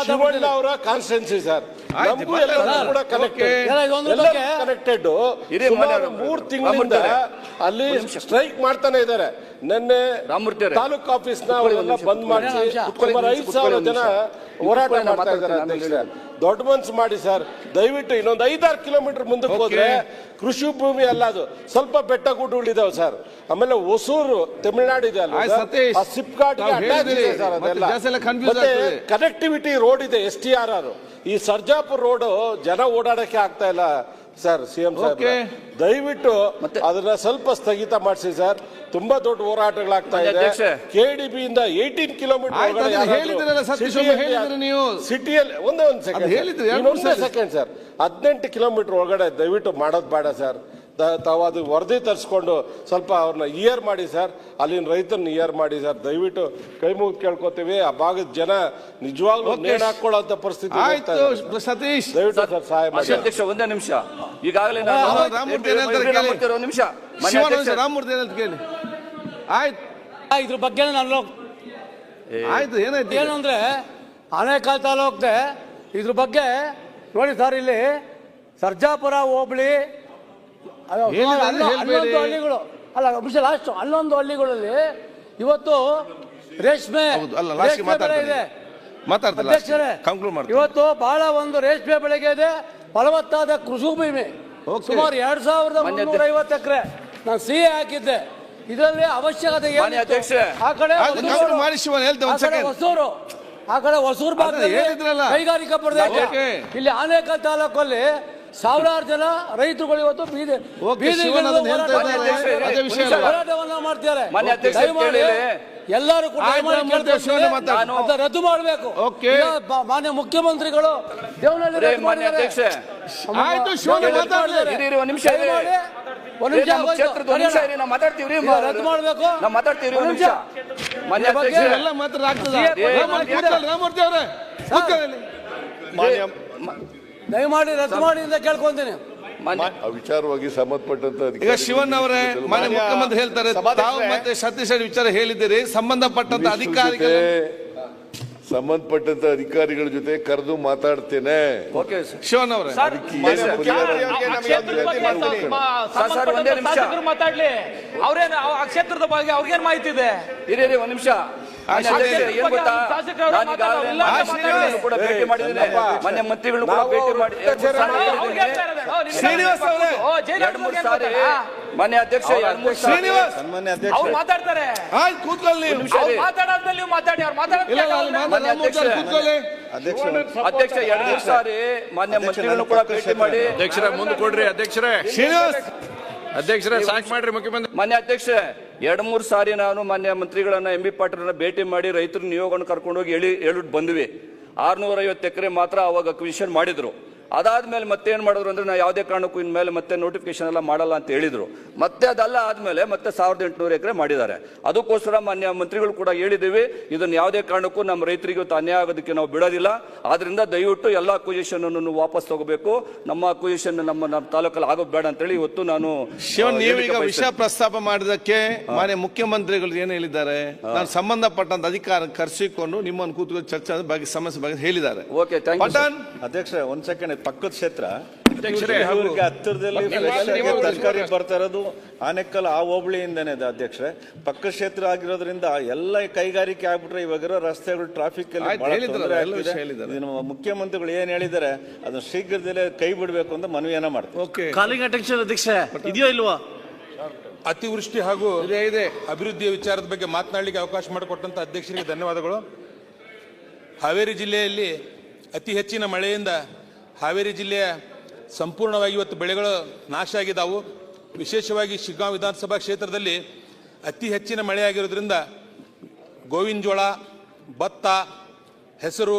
ಶಿವಣ್ಣ ಅವರ ಕಾನ್ಸ್ಟಿಟ್ಯೂನ್ಸಿ ಸರ್, ನಮಗೂ ಎಲ್ಲರೂ ಕೂಡ ಕನೆಕ್ಟೆಡ್. 3 ತಿಂಗಳಿಂದ ಅಲ್ಲಿ ಸ್ಟ್ರೈಕ್ ಮಾಡ್ತಾನೆ ಇದ್ದಾರೆ. ನಿನ್ನೆ ತಾಲೂಕ್ ಆಫೀಸ್ ನ ಅವರೆಲ್ಲ ಬಂದ್ ಮಾಡಿಸಿ 5,000 ಜನ ಹೋರಾಟ ಮಾಡ್ತಾ ಇದ್ದಾರೆ ಅಧ್ಯಕ್ಷರೇ. ದೊಡ್ಡ ಮನ್ಸು ಮಾಡಿ ಸರ್, ದಯವಿಟ್ಟು ಇನ್ನೊಂದು 5-6 ಕಿಲೋಮೀಟರ್ ಮುಂದಕ್ಕೆ ಹೋದ್ರೆ ಕೃಷಿ ಭೂಮಿ ಅಲ್ಲ, ಅದು ಸ್ವಲ್ಪ ಬೆಟ್ಟ ಗುಡ್ಡಗಳಿದಾವೆ ಸರ್. ಆಮೇಲೆ ಹೊಸೂರು ತಮಿಳುನಾಡು ಇದೆ ಅಲ್ಲ, ಸಿಪ್ಕಾಟ್ ಸರ್, ಅದೆಲ್ಲ ಕನೆಕ್ಟಿವಿಟಿ ರೋಡ್ ಇದೆ STRR. ಈ ಸರ್ಜಾಪುರ ರೋಡ್ ಜನ ಓಡಾಡಕ್ಕೆ ಆಗ್ತಾ ಇಲ್ಲ ಸರ್. CM ಸಾಹೇಬ್ ದಯವಿಟ್ಟು ಅದನ್ನ ಸ್ವಲ್ಪ ಸ್ಥಗಿತ ಮಾಡಿಸಿ ಸರ್. ತುಂಬಾ ದೊಡ್ಡ ಹೋರಾಟಗಳಾಗ್ತಾ ಇದೆ. KDB ಇಂದ 18 ಕಿಲೋಮೀಟರ್ ಸಿಟಿಯಲ್ಲಿ ಒಂದೇ ಸೆಕೆಂಡ್ ಸರ್, 18 ಕಿಲೋಮೀಟರ್ ಒಳಗಡೆ ದಯವಿಟ್ಟು ಮಾಡೋದು ಬೇಡ ಸರ್. ತಾವು ಅದು ವರದಿ ತರಿಸ್ಕೊಂಡು ಸ್ವಲ್ಪ ಅವ್ರನ್ನ ಇಯರ್ ಮಾಡಿ ಸರ್, ಅಲ್ಲಿನ ರೈತರನ್ನ ಇಯರ್ ಮಾಡಿ ಸರ್. ದಯವಿಟ್ಟು ಕೈ ಮುಗಿದು ಕೇಳ್ಕೊತೀವಿ. ಆ ಭಾಗದ ಜನ ನಿಜವಾಗ್ಲೂ ನೇಣು ಹಾಕೊಳ್ಳೋ ಪರಿಸ್ಥಿತಿ. ಸತೀಶ್ ದಯವಿಟ್ಟು ಸರ್ ಸಹಾಯ ಮಾಡಿ. ಅಧ್ಯಕ್ಷ ಒಂದೇ ನಿಮಿಷ, ಈಗಾಗಲೇ ನಿಮಿಷ ರಾಮಮೂರ್ತಿ ಕೇಳಿ. ಆಯ್ತು, ಇದ್ರ ಬಗ್ಗೆ ನಾನು ಆಯ್ತು ಏನಾಯ್ತು ಏನು ಅಂದ್ರೆ ಆನೇಕಲ್ ತಾಲೂಕ್ದೆ ಇದ್ರ ಬಗ್ಗೆ ನೋಡಿ ಸರ್, ಇಲ್ಲಿ ಸರ್ಜಾಪುರ ಹೋಬಳಿ 11 ಹಳ್ಳಿಗಳು ಅಲ್ಲ, ಲಾಸ್ಟ್ 11 ಹಳ್ಳಿಗಳಲ್ಲಿ ಇವತ್ತು ರೇಷ್ಮೆ ಬೆಳೆ ಇದೆ ಅಧ್ಯಕ್ಷರೇ. ಇವತ್ತು ಬಹಳ ಒಂದು ರೇಷ್ಮೆ ಬೆಳೆಗೆ ಇದೆ, ಫಲವತ್ತಾದ ಕೃಷಿ ಭೂಮಿ ಸುಮಾರು 2350 ಎಕರೆ ನಾನು CA ಹಾಕಿದ್ದೆ. ಇದರಲ್ಲಿ ಅವಶ್ಯಕತೆ ಆ ಕಡೆ ಹೊಸೂರು, ಆ ಕಡೆ ಹೊಸೂರು ಭಾಗದಲ್ಲಿ ಕೈಗಾರಿಕಾ ಪ್ರದೇಶ. ಇಲ್ಲಿ ಆನೇಕಲ್ ತಾಲೂಕಲ್ಲಿ ಸಾವಿರಾರು ಜನ ರೈತರುಗಳು ಇವತ್ತು ಹೋರಾಟವನ್ನ ಮಾಡ್ತಾರೆ. ಎಲ್ಲರೂ ಕೂಡ ರದ್ದು ಮಾಡಬೇಕು. ಮಾನ್ಯ ಮುಖ್ಯಮಂತ್ರಿಗಳು ದೇವನಹಳ್ಳಿ ರದ್ದು ಮಾಡಿದ್ದಾರೆ. ರದ್ದು ಮಾಡಬೇಕು. ದಯಮಾಡಿ ರದ್ದು ಮಾಡಿ ಅಂತ ಕೇಳ್ಕೊಂತೀನಿ. ವಿಚಾರವಾಗಿ ಸಂಬಂಧಪಟ್ಟಂತ ಈಗ ಶಿವಣ್ಣ ಅವರೇ, ಮಾನ್ಯ ಮುಖ್ಯಮಂತ್ರಿ ಹೇಳ್ತಾರೆ, ತಾವು ಮತ್ತೆ ಸತೀಶ್ ವಿಚಾರ ಹೇಳಿದ್ದೀರಿ, ಸಂಬಂಧಪಟ್ಟಂತ ಸಂಬಂಧಪಟ್ಟಂತ ಅಧಿಕಾರಿಗಳ ಜೊತೆ ಕರೆದು ಮಾತಾಡ್ತೇನೆ. ಶಿವಣ್ಣ ಅವರೇ ಮಾತಾಡ್ಲಿ, ಅವ್ರೇನು ಆ ಕ್ಷೇತ್ರದ ಬಗ್ಗೆ ಅವ್ರಿಗೇನು ಮಾಹಿತಿ ಇದೆ? ಒಂದ್ ನಿಮಿಷ, ಕೂಡ ಭೇಟಿ ಮಾಡಿದ್ದೇನೆ, ಮಾನ್ಯ ಮಂತ್ರಿಗಳು ಕೂಡ ಭೇಟಿ ಮಾಡಿ ಮಾನ್ಯ ಅಧ್ಯಕ್ಷ ಅವ್ರು ಮಾತಾಡ್ತಾರೆ. ಮಾತಾಡೋದ್ರಲ್ಲಿ ಮಾತಾಡಿ, ಅವ್ರು ಅಧ್ಯಕ್ಷ 2 ಸಾರಿ ಮಾನ್ಯ ಮಂತ್ರಿಗಳನ್ನು ಕೂಡ ಭೇಟಿ ಮಾಡಿ. ಅಧ್ಯಕ್ಷರೇ ಮುಂದೆ ಕೊಡ್ರಿ. ಅಧ್ಯಕ್ಷರೇ ಶ್ರೀನಿವಾಸ್ ಅಧ್ಯಕ್ಷರೇ ಸಾಕು ಮಾಡ್ರಿ ಮುಖ್ಯಮಂತ್ರಿ. ಮಾನ್ಯ ಅಧ್ಯಕ್ಷರೇ, 2-3 ಸಾರಿ ನಾನು ಮಾನ್ಯ ಮಂತ್ರಿಗಳನ್ನ MB ಪಾಟೀಲ್ರನ್ನ ಭೇಟಿ ಮಾಡಿ ರೈತರ ನಿಯೋಗವನ್ನು ಕರ್ಕೊಂಡೋಗಿ ಹೇಳ್ಬಿಟ್ಟು ಬಂದ್ವಿ. 650 ಎಕರೆ ಮಾತ್ರ ಅವಾಗ ಅಕ್ವಿಷನ್ ಮಾಡಿದ್ರು. ಅದಾದ್ಮೇಲೆ ಮತ್ತೆ ಏನ್ ಮಾಡಿದ್ರು ಅಂದ್ರೆ ನಾವು ಯಾವುದೇ ಕಾರಣಕ್ಕೂ ಇನ್ಮೇಲೆ ಮತ್ತೆ ನೋಟಿಫಿಕೇಶನ್ ಎಲ್ಲ ಮಾಡಲ್ಲ ಅಂತ ಹೇಳಿದ್ರು. ಮತ್ತೆ ಅದೆಲ್ಲ ಆದ್ಮೇಲೆ ಮತ್ತೆ 1800 ಎಕರೆ ಮಾಡಿದ್ದಾರೆ. ಅದಕ್ಕೋಸ್ಕರ ಮಾನ್ಯ ಮಂತ್ರಿಗಳು ಕೂಡ ಹೇಳಿದ್ದೀವಿ, ಇದನ್ನ ಯಾವುದೇ ಕಾರಣಕ್ಕೂ ನಮ್ಮ ರೈತರಿಗೆ ಇವತ್ತು ಅನ್ಯಾಯ ಆಗೋದಕ್ಕೆ ನಾವು ಬಿಡೋದಿಲ್ಲ. ಆದ್ರಿಂದ ದಯವಿಟ್ಟು ಎಲ್ಲ ಅಕ್ವಿಷನ್ ಅನ್ನು ವಾಪಸ್ ತಗೋಬೇಕು. ನಮ್ಮ ಅಕ್ವಿಷನ್ ನಮ್ಮ ತಾಲೂಕಲ್ಲಿ ಆಗೋದು ಬೇಡ ಅಂತ ಹೇಳಿ ಇವತ್ತು ನಾನು ಶಿವನ್, ನೀವೀಗ ವಿಷಯ ಪ್ರಸ್ತಾಪ ಮಾಡಿದಕ್ಕೆ ಮಾನ್ಯ ಮುಖ್ಯಮಂತ್ರಿಗಳು ಏನು ಹೇಳಿದ್ದಾರೆ, ನಾನು ಸಂಬಂಧಪಟ್ಟಂತ ಅಧಿಕಾರ ಕರೆಸಿಕೊಂಡು ನಿಮ್ಮನ್ನು ಕೂತ್ಕೊಂಡು ಚರ್ಚೆ ಬಗ್ಗೆ ಸಮಸ್ಯೆ ಬಗ್ಗೆ ಹೇಳಿದ್ದಾರೆ. Okay, thank you. ಅಧ್ಯಕ್ಷರೇ, ಒಂದ್ ಸೆಕೆಂಡ್, ಪಕ್ಕದ ಕ್ಷೇತ್ರ ಹತ್ತಿರದಲ್ಲಿ ತರಕಾರಿ ಬರ್ತಾ ಇರೋದು ಆನೆಕಲ್ ಆ ಹೋಬಳಿಯಿಂದನೇ ಇದೆ ಅಧ್ಯಕ್ಷರೇ. ಪಕ್ಕ ಕ್ಷೇತ್ರ ಆಗಿರೋದ್ರಿಂದ ಎಲ್ಲ ಕೈಗಾರಿಕೆ ಆಗ್ಬಿಟ್ರೆ ಇವಾಗಿರೋ ರಸ್ತೆಗಳು ಟ್ರಾಫಿಕ್ ಮುಖ್ಯಮಂತ್ರಿಗಳು ಏನ್ ಹೇಳಿದ್ದಾರೆ ಅದನ್ನ ಶೀಘ್ರದಲ್ಲೇ ಕೈ ಬಿಡಬೇಕು ಅಂತ ಮನವಿಯನ್ನ ಮಾಡ್ತಾರೆ. ಕಾಲಿಂಗ್ ಅಟೆನ್ಷನ್ ಅಧ್ಯಕ್ಷ ಇದೆಯೋ ಇಲ್ವಾ? ಅತಿವೃಷ್ಟಿ ಹಾಗೂ ಅಭಿವೃದ್ಧಿಯ ವಿಚಾರದ ಬಗ್ಗೆ ಮಾತನಾಡಲಿಕ್ಕೆ ಅವಕಾಶ ಮಾಡಿಕೊಟ್ಟಂತ ಅಧ್ಯಕ್ಷರಿಗೆ ಧನ್ಯವಾದಗಳು. ಹಾವೇರಿ ಜಿಲ್ಲೆಯಲ್ಲಿ ಅತಿ ಹೆಚ್ಚಿನ ಮಳೆಯಿಂದ ಹಾವೇರಿ ಜಿಲ್ಲೆಯ ಸಂಪೂರ್ಣವಾಗಿ ಇವತ್ತು ಬೆಳೆಗಳು ನಾಶ ಆಗಿದ್ದಾವು. ವಿಶೇಷವಾಗಿ ಶಿಗ್ಗಾಂವ್ ವಿಧಾನಸಭಾ ಕ್ಷೇತ್ರದಲ್ಲಿ ಅತಿ ಹೆಚ್ಚಿನ ಮಳೆಯಾಗಿರೋದ್ರಿಂದ ಗೋವಿನ ಜೋಳ, ಭತ್ತ, ಹೆಸರು,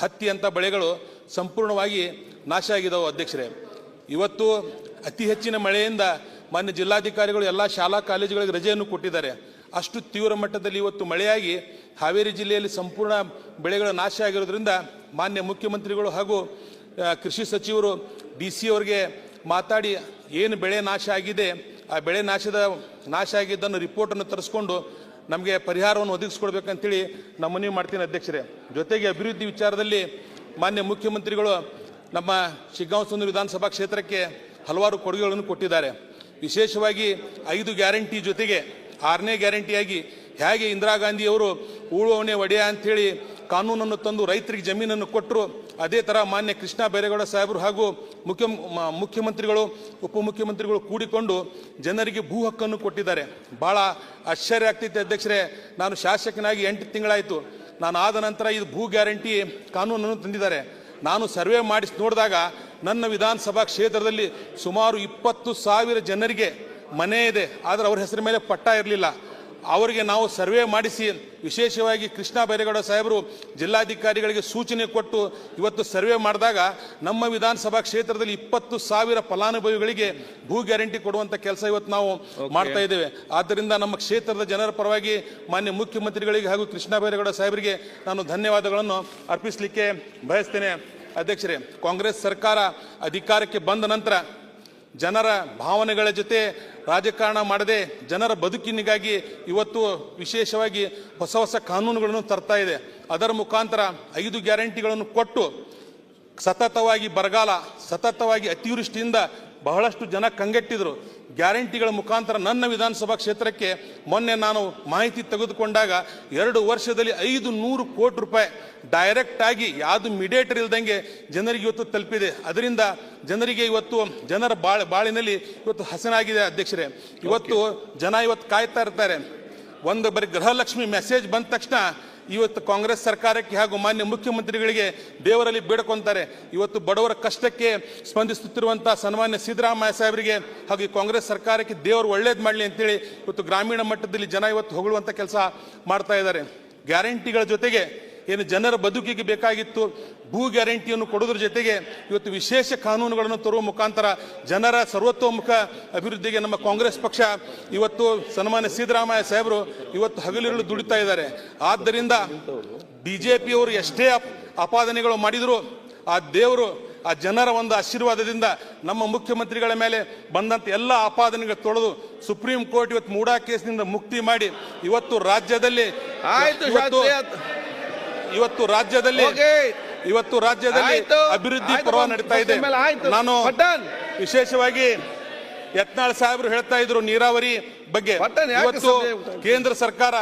ಹತ್ತಿ ಅಂತ ಬೆಳೆಗಳು ಸಂಪೂರ್ಣವಾಗಿ ನಾಶ ಆಗಿದ್ದಾವೆ. ಅಧ್ಯಕ್ಷರೇ, ಇವತ್ತು ಅತಿ ಹೆಚ್ಚಿನ ಮಳೆಯಿಂದ ಮಾನ್ಯ ಜಿಲ್ಲಾಧಿಕಾರಿಗಳು ಎಲ್ಲ ಶಾಲಾ ಕಾಲೇಜುಗಳಿಗೆ ರಜೆಯನ್ನು ಕೊಟ್ಟಿದ್ದಾರೆ. ಅಷ್ಟು ತೀವ್ರ ಮಟ್ಟದಲ್ಲಿ ಇವತ್ತು ಮಳೆಯಾಗಿ ಹಾವೇರಿ ಜಿಲ್ಲೆಯಲ್ಲಿ ಸಂಪೂರ್ಣ ಬೆಳೆಗಳ ನಾಶ ಆಗಿರೋದ್ರಿಂದ ಮಾನ್ಯ ಮುಖ್ಯಮಂತ್ರಿಗಳು ಹಾಗೂ ಕೃಷಿ ಸಚಿವರು DC ಅವರಿಗೆ ಮಾತಾಡಿ ಏನು ಬೆಳೆ ನಾಶ ಆಗಿದೆ ಆ ಬೆಳೆ ನಾಶ ಆಗಿದ್ದನ್ನು ರಿಪೋರ್ಟನ್ನು ತರಿಸ್ಕೊಂಡು ನಮಗೆ ಪರಿಹಾರವನ್ನು ಒದಗಿಸ್ಕೊಡ್ಬೇಕಂತೇಳಿ ನಾನು ಮನವಿ ಮಾಡ್ತೀನಿ ಅಧ್ಯಕ್ಷರೇ. ಜೊತೆಗೆ ಅಭಿವೃದ್ಧಿ ವಿಚಾರದಲ್ಲಿ ಮಾನ್ಯ ಮುಖ್ಯಮಂತ್ರಿಗಳು ನಮ್ಮ ಶಿಗ್ಗಾಂವ್ ಸುಂದರ ವಿಧಾನಸಭಾ ಕ್ಷೇತ್ರಕ್ಕೆ ಹಲವಾರು ಕೊಡುಗೆಗಳನ್ನು ಕೊಟ್ಟಿದ್ದಾರೆ. ವಿಶೇಷವಾಗಿ 5 ಗ್ಯಾರಂಟಿ ಜೊತೆಗೆ 6ನೇ ಗ್ಯಾರಂಟಿಯಾಗಿ ಹೇಗೆ ಇಂದಿರಾ ಗಾಂಧಿಯವರು ಉಳುವವನೇ ಒಡೆಯ ಅಂಥೇಳಿ ಕಾನೂನನ್ನು ತಂದು ರೈತರಿಗೆ ಜಮೀನನ್ನು ಕೊಟ್ಟರು, ಅದೇ ಥರ ಮಾನ್ಯ ಕೃಷ್ಣ ಬೈರೇಗೌಡ ಸಾಹೇಬರು ಹಾಗೂ ಮುಖ್ಯಮಂತ್ರಿಗಳು ಉಪಮುಖ್ಯಮಂತ್ರಿಗಳು ಕೂಡಿಕೊಂಡು ಜನರಿಗೆ ಭೂ ಹಕ್ಕನ್ನು ಕೊಟ್ಟಿದ್ದಾರೆ. ಭಾಳ ಆಶ್ಚರ್ಯ ಆಗ್ತೈತೆ ಅಧ್ಯಕ್ಷರೇ. ನಾನು ಶಾಸಕನಾಗಿ 8 ತಿಂಗಳಾಯಿತು. ನಾನು ಆದ ನಂತರ ಇದು ಭೂ ಗ್ಯಾರಂಟಿ ಕಾನೂನನ್ನು ತಂದಿದ್ದಾರೆ. ನಾನು ಸರ್ವೆ ಮಾಡಿಸಿ ನೋಡಿದಾಗ ನನ್ನ ವಿಧಾನಸಭಾ ಕ್ಷೇತ್ರದಲ್ಲಿ ಸುಮಾರು 20,000 ಜನರಿಗೆ ಮನೆ ಇದೆ, ಆದರೆ ಅವ್ರ ಹೆಸರ ಮೇಲೆ ಪಟ್ಟ ಇರಲಿಲ್ಲ. ಅವರಿಗೆ ನಾವು ಸರ್ವೆ ಮಾಡಿಸಿ ವಿಶೇಷವಾಗಿ ಕೃಷ್ಣ ಬೈರೇಗೌಡ ಸಾಹೇಬರು ಜಿಲ್ಲಾಧಿಕಾರಿಗಳಿಗೆ ಸೂಚನೆ ಕೊಟ್ಟು ಇವತ್ತು ಸರ್ವೆ ಮಾಡಿದಾಗ ನಮ್ಮ ವಿಧಾನಸಭಾ ಕ್ಷೇತ್ರದಲ್ಲಿ 20,000 ಫಲಾನುಭವಿಗಳಿಗೆ ಭೂ ಗ್ಯಾರಂಟಿ ಕೊಡುವಂಥ ಕೆಲಸ ಇವತ್ತು ನಾವು ಮಾಡ್ತಾ ಇದ್ದೇವೆ. ಆದ್ದರಿಂದ ನಮ್ಮ ಕ್ಷೇತ್ರದ ಜನರ ಪರವಾಗಿ ಮಾನ್ಯ ಮುಖ್ಯಮಂತ್ರಿಗಳಿಗೆ ಹಾಗೂ ಕೃಷ್ಣ ಬೈರೇಗೌಡ ಸಾಹೇಬರಿಗೆ ನಾನು ಧನ್ಯವಾದಗಳನ್ನು ಅರ್ಪಿಸಲಿಕ್ಕೆ ಬಯಸ್ತೇನೆ. ಅಧ್ಯಕ್ಷರೇ, ಕಾಂಗ್ರೆಸ್ ಸರ್ಕಾರ ಅಧಿಕಾರಕ್ಕೆ ಬಂದ ನಂತರ ಜನರ ಭಾವನೆಗಳ ಜೊತೆ ರಾಜಕಾರಣ ಮಾಡದೆ ಜನರ ಬದುಕಿನಿಗಾಗಿ ಇವತ್ತು ವಿಶೇಷವಾಗಿ ಹೊಸ ಕಾನೂನುಗಳನ್ನು ತರ್ತಾ ಇದೆ. ಅದರ ಮುಖಾಂತರ 5 ಗ್ಯಾರಂಟಿಗಳನ್ನು ಕೊಟ್ಟು ಸತತವಾಗಿ ಬರಗಾಲ, ಸತತವಾಗಿ ಅತಿವೃಷ್ಟಿಯಿಂದ ಬಹಳಷ್ಟು ಜನ ಕಂಗೆಟ್ಟಿದ್ರು. ಗ್ಯಾರಂಟಿಗಳ ಮುಖಾಂತರ ನನ್ನ ವಿಧಾನಸಭಾ ಕ್ಷೇತ್ರಕ್ಕೆ ಮೊನ್ನೆ ನಾನು ಮಾಹಿತಿ ತೆಗೆದುಕೊಂಡಾಗ 2 ವರ್ಷದಲ್ಲಿ 500 ಕೋಟಿ ರೂಪಾಯಿ ಡೈರೆಕ್ಟ್ ಆಗಿ ಯಾವುದು ಮೀಡಿಯೇಟರ್ ಇಲ್ದಂಗೆ ಜನರಿಗೆ ಇವತ್ತು ತಲುಪಿದೆ. ಅದರಿಂದ ಜನರಿಗೆ ಇವತ್ತು ಜನರ ಬಾಳಿನಲ್ಲಿ ಇವತ್ತು ಹಸನಾಗಿದೆ ಅಧ್ಯಕ್ಷರೇ. ಇವತ್ತು ಜನ ಇವತ್ತು ಕಾಯ್ತಾ ಇರ್ತಾರೆ. ಒಂದು ಬರೀ ಗೃಹಲಕ್ಷ್ಮಿ ಮೆಸೇಜ್ ಬಂದ ತಕ್ಷಣ ಇವತ್ತು ಕಾಂಗ್ರೆಸ್ ಸರ್ಕಾರಕ್ಕೆ ಹಾಗೂ ಮಾನ್ಯ ಮುಖ್ಯಮಂತ್ರಿಗಳಿಗೆ ದೇವರಲ್ಲಿ ಬೇಡ್ಕೊಂತಾರೆ. ಇವತ್ತು ಬಡವರ ಕಷ್ಟಕ್ಕೆ ಸ್ಪಂದಿಸುತ್ತಿರುವಂಥ ಸನ್ಮಾನ್ಯ ಸಿದ್ದರಾಮಯ್ಯ ಸಾಹೇಬರಿಗೆ ಹಾಗೂ ಈ ಕಾಂಗ್ರೆಸ್ ಸರ್ಕಾರಕ್ಕೆ ದೇವರು ಒಳ್ಳೇದು ಮಾಡಲಿ ಅಂತೇಳಿ ಇವತ್ತು ಗ್ರಾಮೀಣ ಮಟ್ಟದಲ್ಲಿ ಜನ ಇವತ್ತು ಹೊಗಳುವಂಥ ಕೆಲಸ ಮಾಡ್ತಾ ಇದ್ದಾರೆ. ಗ್ಯಾರಂಟಿಗಳ ಜೊತೆಗೆ ಏನು ಜನರ ಬದುಕಿಗೆ ಬೇಕಾಗಿತ್ತು ಭೂ ಗ್ಯಾರಂಟಿಯನ್ನು ಕೊಡೋದ್ರ ಜೊತೆಗೆ ಇವತ್ತು ವಿಶೇಷ ಕಾನೂನುಗಳನ್ನು ತರುವ ಮುಖಾಂತರ ಜನರ ಸರ್ವತೋಮುಖ ಅಭಿವೃದ್ಧಿಗೆ ನಮ್ಮ ಕಾಂಗ್ರೆಸ್ ಪಕ್ಷ ಇವತ್ತು ಸನ್ಮಾನ್ಯ ಸಿದ್ದರಾಮಯ್ಯ ಸಾಹೇಬರು ಇವತ್ತು ಹಗಲಿರುಳು ದುಡಿತಾ ಇದ್ದಾರೆ. ಆದ್ದರಿಂದ ಬಿಜೆಪಿಯವರು ಎಷ್ಟೇ ಅಪಾದನೆಗಳು ಮಾಡಿದರೂ ಆ ದೇವರು ಆ ಜನರ ಒಂದು ಆಶೀರ್ವಾದದಿಂದ ನಮ್ಮ ಮುಖ್ಯಮಂತ್ರಿಗಳ ಮೇಲೆ ಬಂದಂತ ಎಲ್ಲ ಆಪಾದನೆಗಳು ತೊಳೆದು ಸುಪ್ರೀಂ ಕೋರ್ಟ್ ಇವತ್ತು ಮೂಡಾ ಕೇಸ್ನಿಂದ ಮುಕ್ತಿ ಮಾಡಿ ಇವತ್ತು ರಾಜ್ಯದಲ್ಲಿ ಅಭಿವೃದ್ಧಿ ಪರ್ವ ನಡೀತಾ ಇದೆ. ನಾನು ವಿಶೇಷವಾಗಿ ಯತ್ನಾಳ್ ಸಾಹೇಬರು ಹೇಳ್ತಾ ಇದ್ರು ನೀರಾವರಿ ಬಗ್ಗೆ. ಇವತ್ತು ಕೇಂದ್ರ ಸರ್ಕಾರ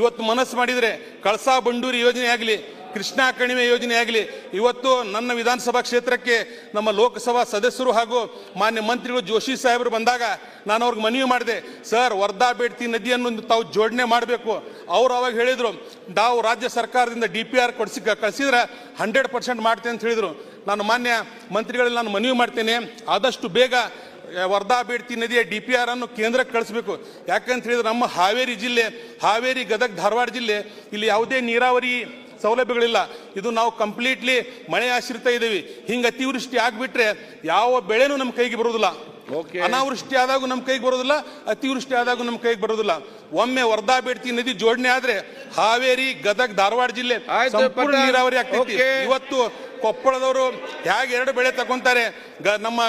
ಇವತ್ತು ಮನಸ್ಸು ಮಾಡಿದ್ರೆ ಕಳಸಾ ಬಂಡೂರಿ ಯೋಜನೆ ಆಗಲಿ, ಕೃಷ್ಣಾ ಕಣಿವೆ ಯೋಜನೆ ಆಗಲಿ, ಇವತ್ತು ನನ್ನ ವಿಧಾನಸಭಾ ಕ್ಷೇತ್ರಕ್ಕೆ ನಮ್ಮ ಲೋಕಸಭಾ ಸದಸ್ಯರು ಹಾಗೂ ಮಾನ್ಯ ಮಂತ್ರಿಗಳು ಜೋಶಿ ಸಾಹೇಬರು ಬಂದಾಗ ನಾನು ಅವ್ರಿಗೆ ಮನವಿ ಮಾಡಿದೆ, ಸರ್ ವರ್ಧಾ ಬೇಡ್ತಿ ನದಿಯನ್ನು ತಾವು ಜೋಡಣೆ ಮಾಡಬೇಕು. ಅವ್ರು ಅವಾಗ ಹೇಳಿದರು ನಾವು ರಾಜ್ಯ ಸರ್ಕಾರದಿಂದ DPR ಕಳಿಸಿದ್ರೆ 100% ಮಾಡ್ತೇನೆ ಅಂತ ಹೇಳಿದರು. ನಾನು ಮಾನ್ಯ ಮಂತ್ರಿಗಳಲ್ಲಿ ನಾನು ಮನವಿ ಮಾಡ್ತೇನೆ, ಆದಷ್ಟು ಬೇಗ ವರ್ಧಾ ಬೇಡ್ತಿ ನದಿಯ DPR ಅನ್ನು ಕೇಂದ್ರಕ್ಕೆ ಕಳಿಸಬೇಕು. ಯಾಕಂತ ಹೇಳಿದ್ರೆ ನಮ್ಮ ಹಾವೇರಿ ಜಿಲ್ಲೆ, ಹಾವೇರಿ, ಗದಗ, ಧಾರವಾಡ ಜಿಲ್ಲೆ, ಇಲ್ಲಿ ಯಾವುದೇ ನೀರಾವರಿ ಸೌಲಭ್ಯಗಳಿಲ್ಲ. ಇದು ನಾವು ಕಂಪ್ಲೀಟ್ಲಿ ಮಳೆ ಆಶ್ರಿತ ಇದ್ದೀವಿ. ಹಿಂಗೆ ಅತಿವೃಷ್ಟಿ ಆಗ್ಬಿಟ್ರೆ ಯಾವ ಬೆಳೆನೂ ನಮ್ಮ ಕೈಗೆ ಬರೋದಿಲ್ಲ. ಅನಾವೃಷ್ಟಿ ಆದಾಗೂ ನಮ್ಮ ಕೈಗೆ ಬರೋದಿಲ್ಲ, ಅತಿವೃಷ್ಟಿ ಆದಾಗೂ ನಮ್ಮ ಕೈಗೆ ಬರೋದಿಲ್ಲ. ಒಮ್ಮೆ ವರ್ಧಾ ಬೇಡ್ತಿ ನದಿ ಜೋಡಣೆ ಆದ್ರೆ ಹಾವೇರಿ, ಗದಗ, ಧಾರವಾಡ ಜಿಲ್ಲೆ ಸಂಪೂರ್ಣ ನೀರಾವರಿ ಆಗ್ತೈತಿ. ಇವತ್ತು ಕೊಪ್ಪಳದವರು ಹೇಗೆ 2 ಬೆಳೆ ತಗೊಂತಾರೆ, ನಮ್ಮ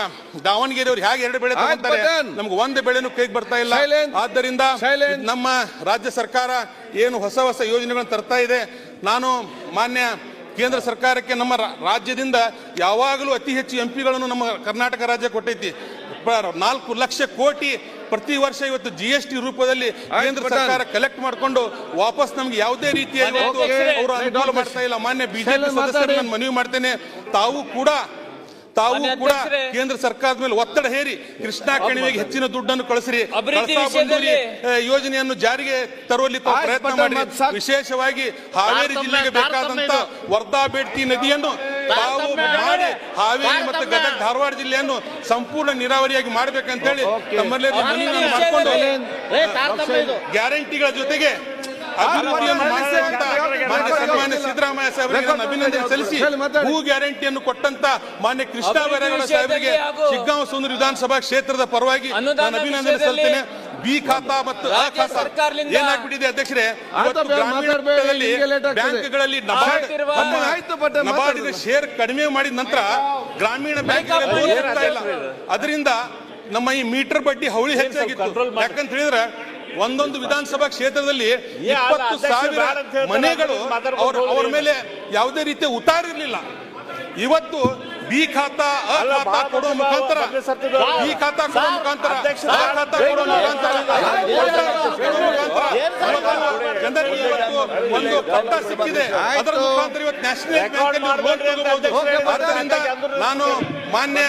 ದಾವಣಗೆರೆಯವರು ಹೇಗೆ 2 ಬೆಳೆ ತಗೊಂತಾರೆ, ನಮ್ಗೆ ಒಂದು ಬೆಳೆನೂ ಕೈಗೆ ಬರ್ತಾ ಇಲ್ಲ. ಆದ್ದರಿಂದ ನಮ್ಮ ರಾಜ್ಯ ಸರ್ಕಾರ ಏನು ಹೊಸ ಹೊಸ ಯೋಜನೆಗಳನ್ನು ತರ್ತಾ ಇದೆ, ನಾನು ಮಾನ್ಯ ಕೇಂದ್ರ ಸರ್ಕಾರಕ್ಕೆ ನಮ್ಮ ರಾಜ್ಯದಿಂದ ಯಾವಾಗಲೂ ಅತಿ ಹೆಚ್ಚು MP ಗಳನ್ನು ನಮ್ಮ ಕರ್ನಾಟಕ ರಾಜ್ಯ ಕೊಟ್ಟೈತಿ. 4 ಲಕ್ಷ ಕೋಟಿ ಪ್ರತಿ ವರ್ಷ ಇವತ್ತು GST ರೂಪದಲ್ಲಿ ಕೇಂದ್ರ ಸರ್ಕಾರ ಕಲೆಕ್ಟ್ ಮಾಡಿಕೊಂಡು ವಾಪಸ್ ನಮ್ಗೆ ಯಾವುದೇ ರೀತಿಯಲ್ಲಿ ಅವರು ಅನುಕೂಲ ಮಾಡ್ತಾ ಇಲ್ಲ. ಮಾನ್ಯ BJP ಸದಸ್ಯರು ನಾನು ಮನವಿ ಮಾಡ್ತೇನೆ, ತಾವು ಕೂಡ ಕೇಂದ್ರ ಸರ್ಕಾರದ ಮೇಲೆ ಒತ್ತಡ ಹೇರಿ ಕೃಷ್ಣಾ ಕಣಿವೆಗೆ ಹೆಚ್ಚಿನ ದುಡ್ಡನ್ನು ಕಳಿಸ್ರಿ, ಯೋಜನೆಯನ್ನು ಜಾರಿಗೆ ತರುವಲ್ಲಿ ಪ್ರಯತ್ನ ಮಾಡಿ. ವಿಶೇಷವಾಗಿ ಹಾವೇರಿ ಜಿಲ್ಲೆಗೆ ಬೇಕಾದಂತ ವರ್ಧಾ ಬೇಡ್ತಿ ನದಿಯನ್ನು ತಾವು ಮಾಡಿ ಹಾವೇರಿ ಮತ್ತು ಗದಗ, ಧಾರವಾಡ ಜಿಲ್ಲೆಯನ್ನು ಸಂಪೂರ್ಣ ನೀರಾವರಿಯಾಗಿ ಮಾಡಬೇಕಂತ ಹೇಳಿ ತಮ್ಮಲ್ಲಿ ಮನವಿಯನ್ನು ಮಾಡಿಕೊಂಡು ಗ್ಯಾರಂಟಿಗಳ ಜೊತೆಗೆ ಅಭಿವೃದ್ಧಿಯನ್ನು ಮಾಡುವಂತ ಮಾನ್ಯ ಸನ್ಮಾನ್ಯ ಸಿದ್ದರಾಮಯ್ಯ ಸಾಹೇಬರಿಗೆ ನಾನು ಅಭಿನಂದನೆ ಸಲ್ಲಿಸಿ, ಭೂ ಗ್ಯಾರಂಟಿಯನ್ನು ಕೊಟ್ಟಂತ ಮಾನ್ಯ ಕೃಷ್ಣ ಬೈರೇಗೌಡ ಸಾಹೇಬರಿಗೆ ಶಿಗ್ಗಾಂವ ಸುಂದರ ವಿಧಾನಸಭಾ ಕ್ಷೇತ್ರದ ಪರವಾಗಿ ನಾನು ಅಭಿನಂದನೆ ಸಲ್ಲಿಸ್ತೇನೆ. ಬಿ ಖಾತಾ ಮತ್ತು ಅ ಖಾತಾ ಏನಾಗ್ಬಿಟ್ಟಿದೆ ಅಧ್ಯಕ್ಷರೇ, ಇವತ್ತು ಗ್ರಾಮೀಣ ಮಟ್ಟದಲ್ಲಿ ಬ್ಯಾಂಕ್ಗಳಲ್ಲಿ ನಬಾರ್ಡಿನ ಶೇರ್ ಕಡಿಮೆ ಮಾಡಿದ ನಂತರ ಗ್ರಾಮೀಣ ಬ್ಯಾಂಕ್ಗಳಲ್ಲಿ ಲೋನ್ ಸಿಗ್ತಾ ಇಲ್ಲ. ಅದರಿಂದ ನಮ್ಮ ಈ ಮೀಟರ್ ಬಡ್ಡಿ ಹವಳಿ ಹೆಚ್ಚಾಗಿತ್ತು. ಯಾಕಂತ ಹೇಳಿದ್ರೆ ಒಂದೊಂದು ವಿಧಾನಸಭಾ ಕ್ಷೇತ್ರದಲ್ಲಿ 20,000 ಮನೆಗಳು ಅವರ ಮೇಲೆ ಯಾವುದೇ ರೀತಿಯ ಉತ್ತಾರ ಇರಲಿಲ್ಲ. ಇವತ್ತು ಬಿ ಖಾತಾ ಅ ಖಾತಾ ಕೊಡುವ ಮುಖಾಂತರ, ಬಿ ಖಾತಾ ಕೊಡುವ ಮುಖಾಂತರ, ಅ ಖಾತಾ ಕೊಡುವ ಮುಖಾಂತರ ಜನರಿಗೆ ಇವತ್ತು ಒಂದು ಪಟ್ಟ ಸಿಕ್ಕಿದೆ. ಅದರ ಮುಖಾಂತರ ಇವತ್ತು ನ್ಯಾಷನಲ್ ಬ್ಯಾಂಕ್ ಆದ್ದರಿಂದ ನಾನು ಮಾನ್ಯ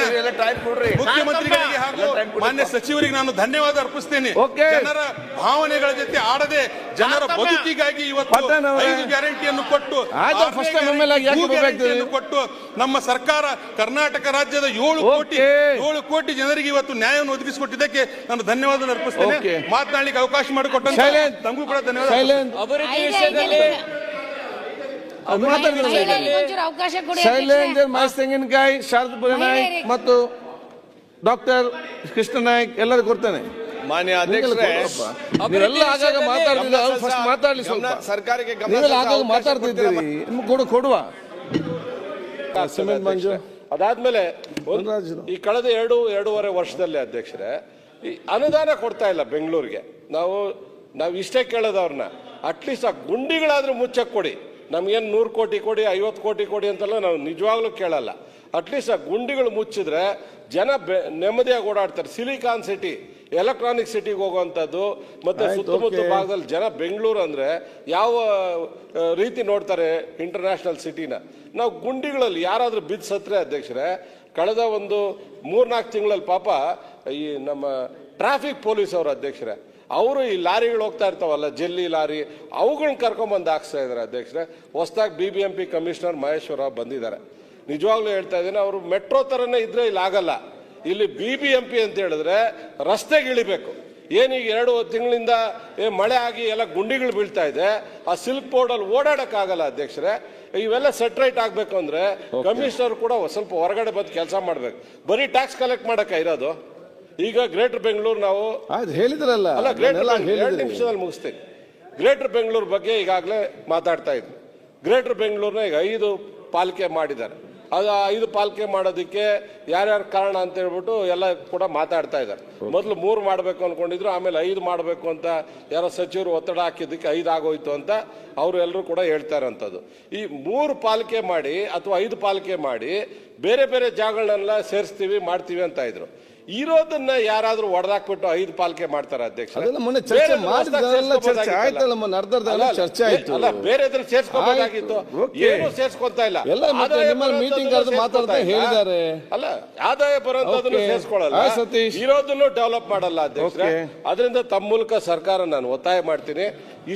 ಮುಖ್ಯಮಂತ್ರಿಗಳಿಗೆ ಹಾಗೂ ಮಾನ್ಯ ಸಚಿವರಿಗೆ ನಾನು ಧನ್ಯವಾದ ಅರ್ಪಿಸ್ತೇನೆ. ಜನರ ಭಾವನೆಗಳ ಜೊತೆ ಆಡದೆ ಜನರ ಬದುಕಿಗಾಗಿ ಇವತ್ತು 5 ಗ್ಯಾರಂಟಿಯನ್ನು ಕೊಟ್ಟು ಕೊಟ್ಟು ನಮ್ಮ ಸರ್ಕಾರ ಕರ್ನಾಟಕ ರಾಜ್ಯದ 7 ಕೋಟಿ ಜನರಿಗೆ ಇವತ್ತು ನ್ಯಾಯವನ್ನು ಒದಗಿಸಿಕೊಟ್ಟಿದ್ದಕ್ಕೆ ನಾನು ಧನ್ಯವಾದ ಅರ್ಪಿಸ್ತೇನೆ. ಮಾತನಾಡಲಿಕ್ಕೆ ಅವಕಾಶ ಮಾಡಿಕೊಟ್ಟ ತಮಗೂ ಕೂಡ ಧನ್ಯವಾದ. ಶೈಲೇಂದ್ರ ತೆಂಗಿನಕಾಯಿ, ಶಾರದಪುರ ನಾಯ್ಕ್ ಮತ್ತು ಡಾಕ್ಟರ್ ಕೃಷ್ಣ ನಾಯ್ಕ್ ಎಲ್ಲರೂ ಕೊಡ್ತೇನೆ. ಮಾನ್ಯ ಅಧ್ಯಕ್ಷರೇ, ನೀವೆಲ್ಲ ಆಗಾಗ ಮಾತಾಡಲಿ, ಸ್ವಲ್ಪ ಸರ್ಕಾರಕ್ಕೆ ಮಾತಾಡ್ತಿದ್ದೀರಿ, ಕೊಡುವ ಸಿಮೆಂಟ್ ಮಂಜು. ಅದಾದ್ಮೇಲೆ ಈ ಕಳೆದ 2.5 ವರ್ಷದಲ್ಲಿ ಅಧ್ಯಕ್ಷರೇ ಈ ಅನುದಾನ ಕೊಡ್ತಾ ಇಲ್ಲ ಬೆಂಗಳೂರಿಗೆ. ನಾವು ಇಷ್ಟೇ ಕೇಳೋದವ್ರನ್ನ, ಅಟ್ಲೀಸ್ಟ್ ಆ ಗುಂಡಿಗಳಾದ್ರೂ ಮುಚ್ಚಕ್ಕೆ ಕೊಡಿ. ನಮ್ಗೇನು 100 ಕೋಟಿ ಕೊಡಿ, 50 ಕೋಟಿ ಕೊಡಿ ಅಂತೆಲ್ಲ ನಾವು ನಿಜವಾಗ್ಲೂ ಕೇಳಲ್ಲ. ಅಟ್ಲೀಸ್ಟ್ ಆ ಗುಂಡಿಗಳು ಮುಚ್ಚಿದ್ರೆ ಜನ ನೆಮ್ಮದಿಯಾಗಿ ಓಡಾಡ್ತಾರೆ. ಸಿಲಿಕಾನ್ ಸಿಟಿ, ಎಲೆಕ್ಟ್ರಾನಿಕ್ ಸಿಟಿಗೆ ಹೋಗುವಂಥದ್ದು, ಮತ್ತೆ ಸುತ್ತಮುತ್ತ ಭಾಗದಲ್ಲಿ ಜನ ಬೆಂಗಳೂರು ಅಂದ್ರೆ ಯಾವ ರೀತಿ ನೋಡ್ತಾರೆ ಇಂಟರ್ನ್ಯಾಷನಲ್ ಸಿಟಿನ. ನಾವು ಗುಂಡಿಗಳಲ್ಲಿ ಯಾರಾದ್ರೂ ಬಿದ್ದು ಸತ್ರೆ ಅಧ್ಯಕ್ಷರೇ, ಕಳೆದ ಒಂದು 3-4 ತಿಂಗಳಲ್ಲಿ ಪಾಪ ಈ ನಮ್ಮ ಟ್ರಾಫಿಕ್ ಪೊಲೀಸ್ ಅವರು ಅಧ್ಯಕ್ಷರೇ, ಅವರು ಈ ಲಾರಿಗಳು ಹೋಗ್ತಾ ಇರ್ತಾವಲ್ಲ, ಜೆಲ್ಲಿ ಲಾರಿ, ಅವುಗಳನ್ನ ಕರ್ಕೊಂಡ್ಬಂದು ಹಾಕ್ಸ್ತಾ ಇದ್ದಾರೆ ಅಧ್ಯಕ್ಷರೇ. ಹೊಸದಾಗಿ BBMP ಕಮಿಷನರ್ ಮಹೇಶ್ವರ ಬಂದಿದ್ದಾರೆ. ನಿಜವಾಗ್ಲೂ ಹೇಳ್ತಾ ಇದ್ದೀನಿ, ಅವರು ಮೆಟ್ರೋ ಥರನೇ ಇದ್ರೆ ಇಲ್ಲಿ ಆಗಲ್ಲ. ಇಲ್ಲಿ BBMP ಅಂತ ಹೇಳಿದ್ರೆ ರಸ್ತೆಗೆ ಇಳಿಬೇಕು. ಏನೀಗ 2 ತಿಂಗಳಿಂದ ಮಳೆ ಆಗಿ ಎಲ್ಲ ಗುಂಡಿಗಳು ಬೀಳ್ತಾ ಇದೆ, ಆ ಸಿಲ್ಕ್ ಬೋರ್ಡಲ್ಲಿ ಓಡಾಡಕ್ಕಾಗಲ್ಲ ಅಧ್ಯಕ್ಷರೇ. ಇವೆಲ್ಲ ಸೆಟ್ರೈಟ್ ಆಗಬೇಕು ಅಂದ್ರೆ ಕಮಿಷನರ್ ಕೂಡ ಸ್ವಲ್ಪ ಹೊರಗಡೆ ಬಂದು ಕೆಲಸ ಮಾಡಬೇಕು. ಬರೀ ಟ್ಯಾಕ್ಸ್ ಕಲೆಕ್ಟ್ ಮಾಡಕ್ಕೆ ಇರೋದು. ಈಗ ಗ್ರೇಟರ್ ಬೆಂಗಳೂರು ನಾವು ಹೇಳಿದ್ರಲ್ಲ, ಅಲ್ಲ ಗ್ರೇಟರ್ 2 ನಿಮಿಷದಲ್ಲಿ ಮುಗಿಸ್ತೀನಿ. ಗ್ರೇಟರ್ ಬೆಂಗಳೂರು ಬಗ್ಗೆ ಈಗಾಗಲೇ ಮಾತಾಡ್ತಾ ಇದ್ವಿ. ಗ್ರೇಟರ್ ಬೆಂಗಳೂರನ್ನ ಈಗ 5 ಪಾಲಿಕೆ ಮಾಡಿದ್ದಾರೆ. ಅದು 5 ಪಾಲಿಕೆ ಮಾಡೋದಕ್ಕೆ ಯಾರ್ಯಾರು ಕಾರಣ ಅಂತ ಹೇಳ್ಬಿಟ್ಟು ಎಲ್ಲ ಕೂಡ ಮಾತಾಡ್ತಾ ಇದ್ದಾರೆ. ಮೊದಲು 3 ಮಾಡಬೇಕು ಅನ್ಕೊಂಡಿದ್ರು, ಆಮೇಲೆ 5 ಮಾಡಬೇಕು ಅಂತ ಯಾರೋ ಸಚಿವರು ಒತ್ತಡ ಹಾಕಿದ್ದಕ್ಕೆ 5 ಆಗೋಯ್ತು ಅಂತ ಅವರು ಎಲ್ಲರೂ ಕೂಡ ಹೇಳ್ತಾ ಇರೋಂಥದ್ದು. ಈ 3 ಪಾಲಿಕೆ ಮಾಡಿ ಅಥವಾ 5 ಪಾಲಿಕೆ ಮಾಡಿ ಬೇರೆ ಬೇರೆ ಜಾಗಗಳನ್ನೆಲ್ಲ ಸೇರಿಸ್ತೀವಿ ಮಾಡ್ತೀವಿ ಅಂತ ಇದ್ರು. ಇರೋದನ್ನ ಯಾರಾದ್ರೂ ಹೊಡೆದಾಕ್ಬಿಟ್ಟು 5 ಪಾಲಿಕೆ ಮಾಡ್ತಾರೆ ಅಧ್ಯಕ್ಷ. ಅಲ್ಲ, ಬೇರೆ ಸೇರ್ಸ್ಕೋಬೇಕಾಗಿತ್ತು, ಏನು ಸೇರ್ಸ್ಕೊಂತಾ ಇಲ್ಲ. ಅಲ್ಲ, ಆದಾಯ ಬರೋದನ್ನು ಸೇರ್ಸ್ಕೊಳ್ಳಲ್ಲ, ಇರೋದನ್ನು ಡೆವಲಪ್ ಮಾಡಲ್ಲ ಅಧ್ಯಕ್ಷ. ಅದರಿಂದ ತಮ್ಮ ಮೂಲಕ ಸರ್ಕಾರ ನಾನು ಒತ್ತಾಯ ಮಾಡ್ತೀನಿ,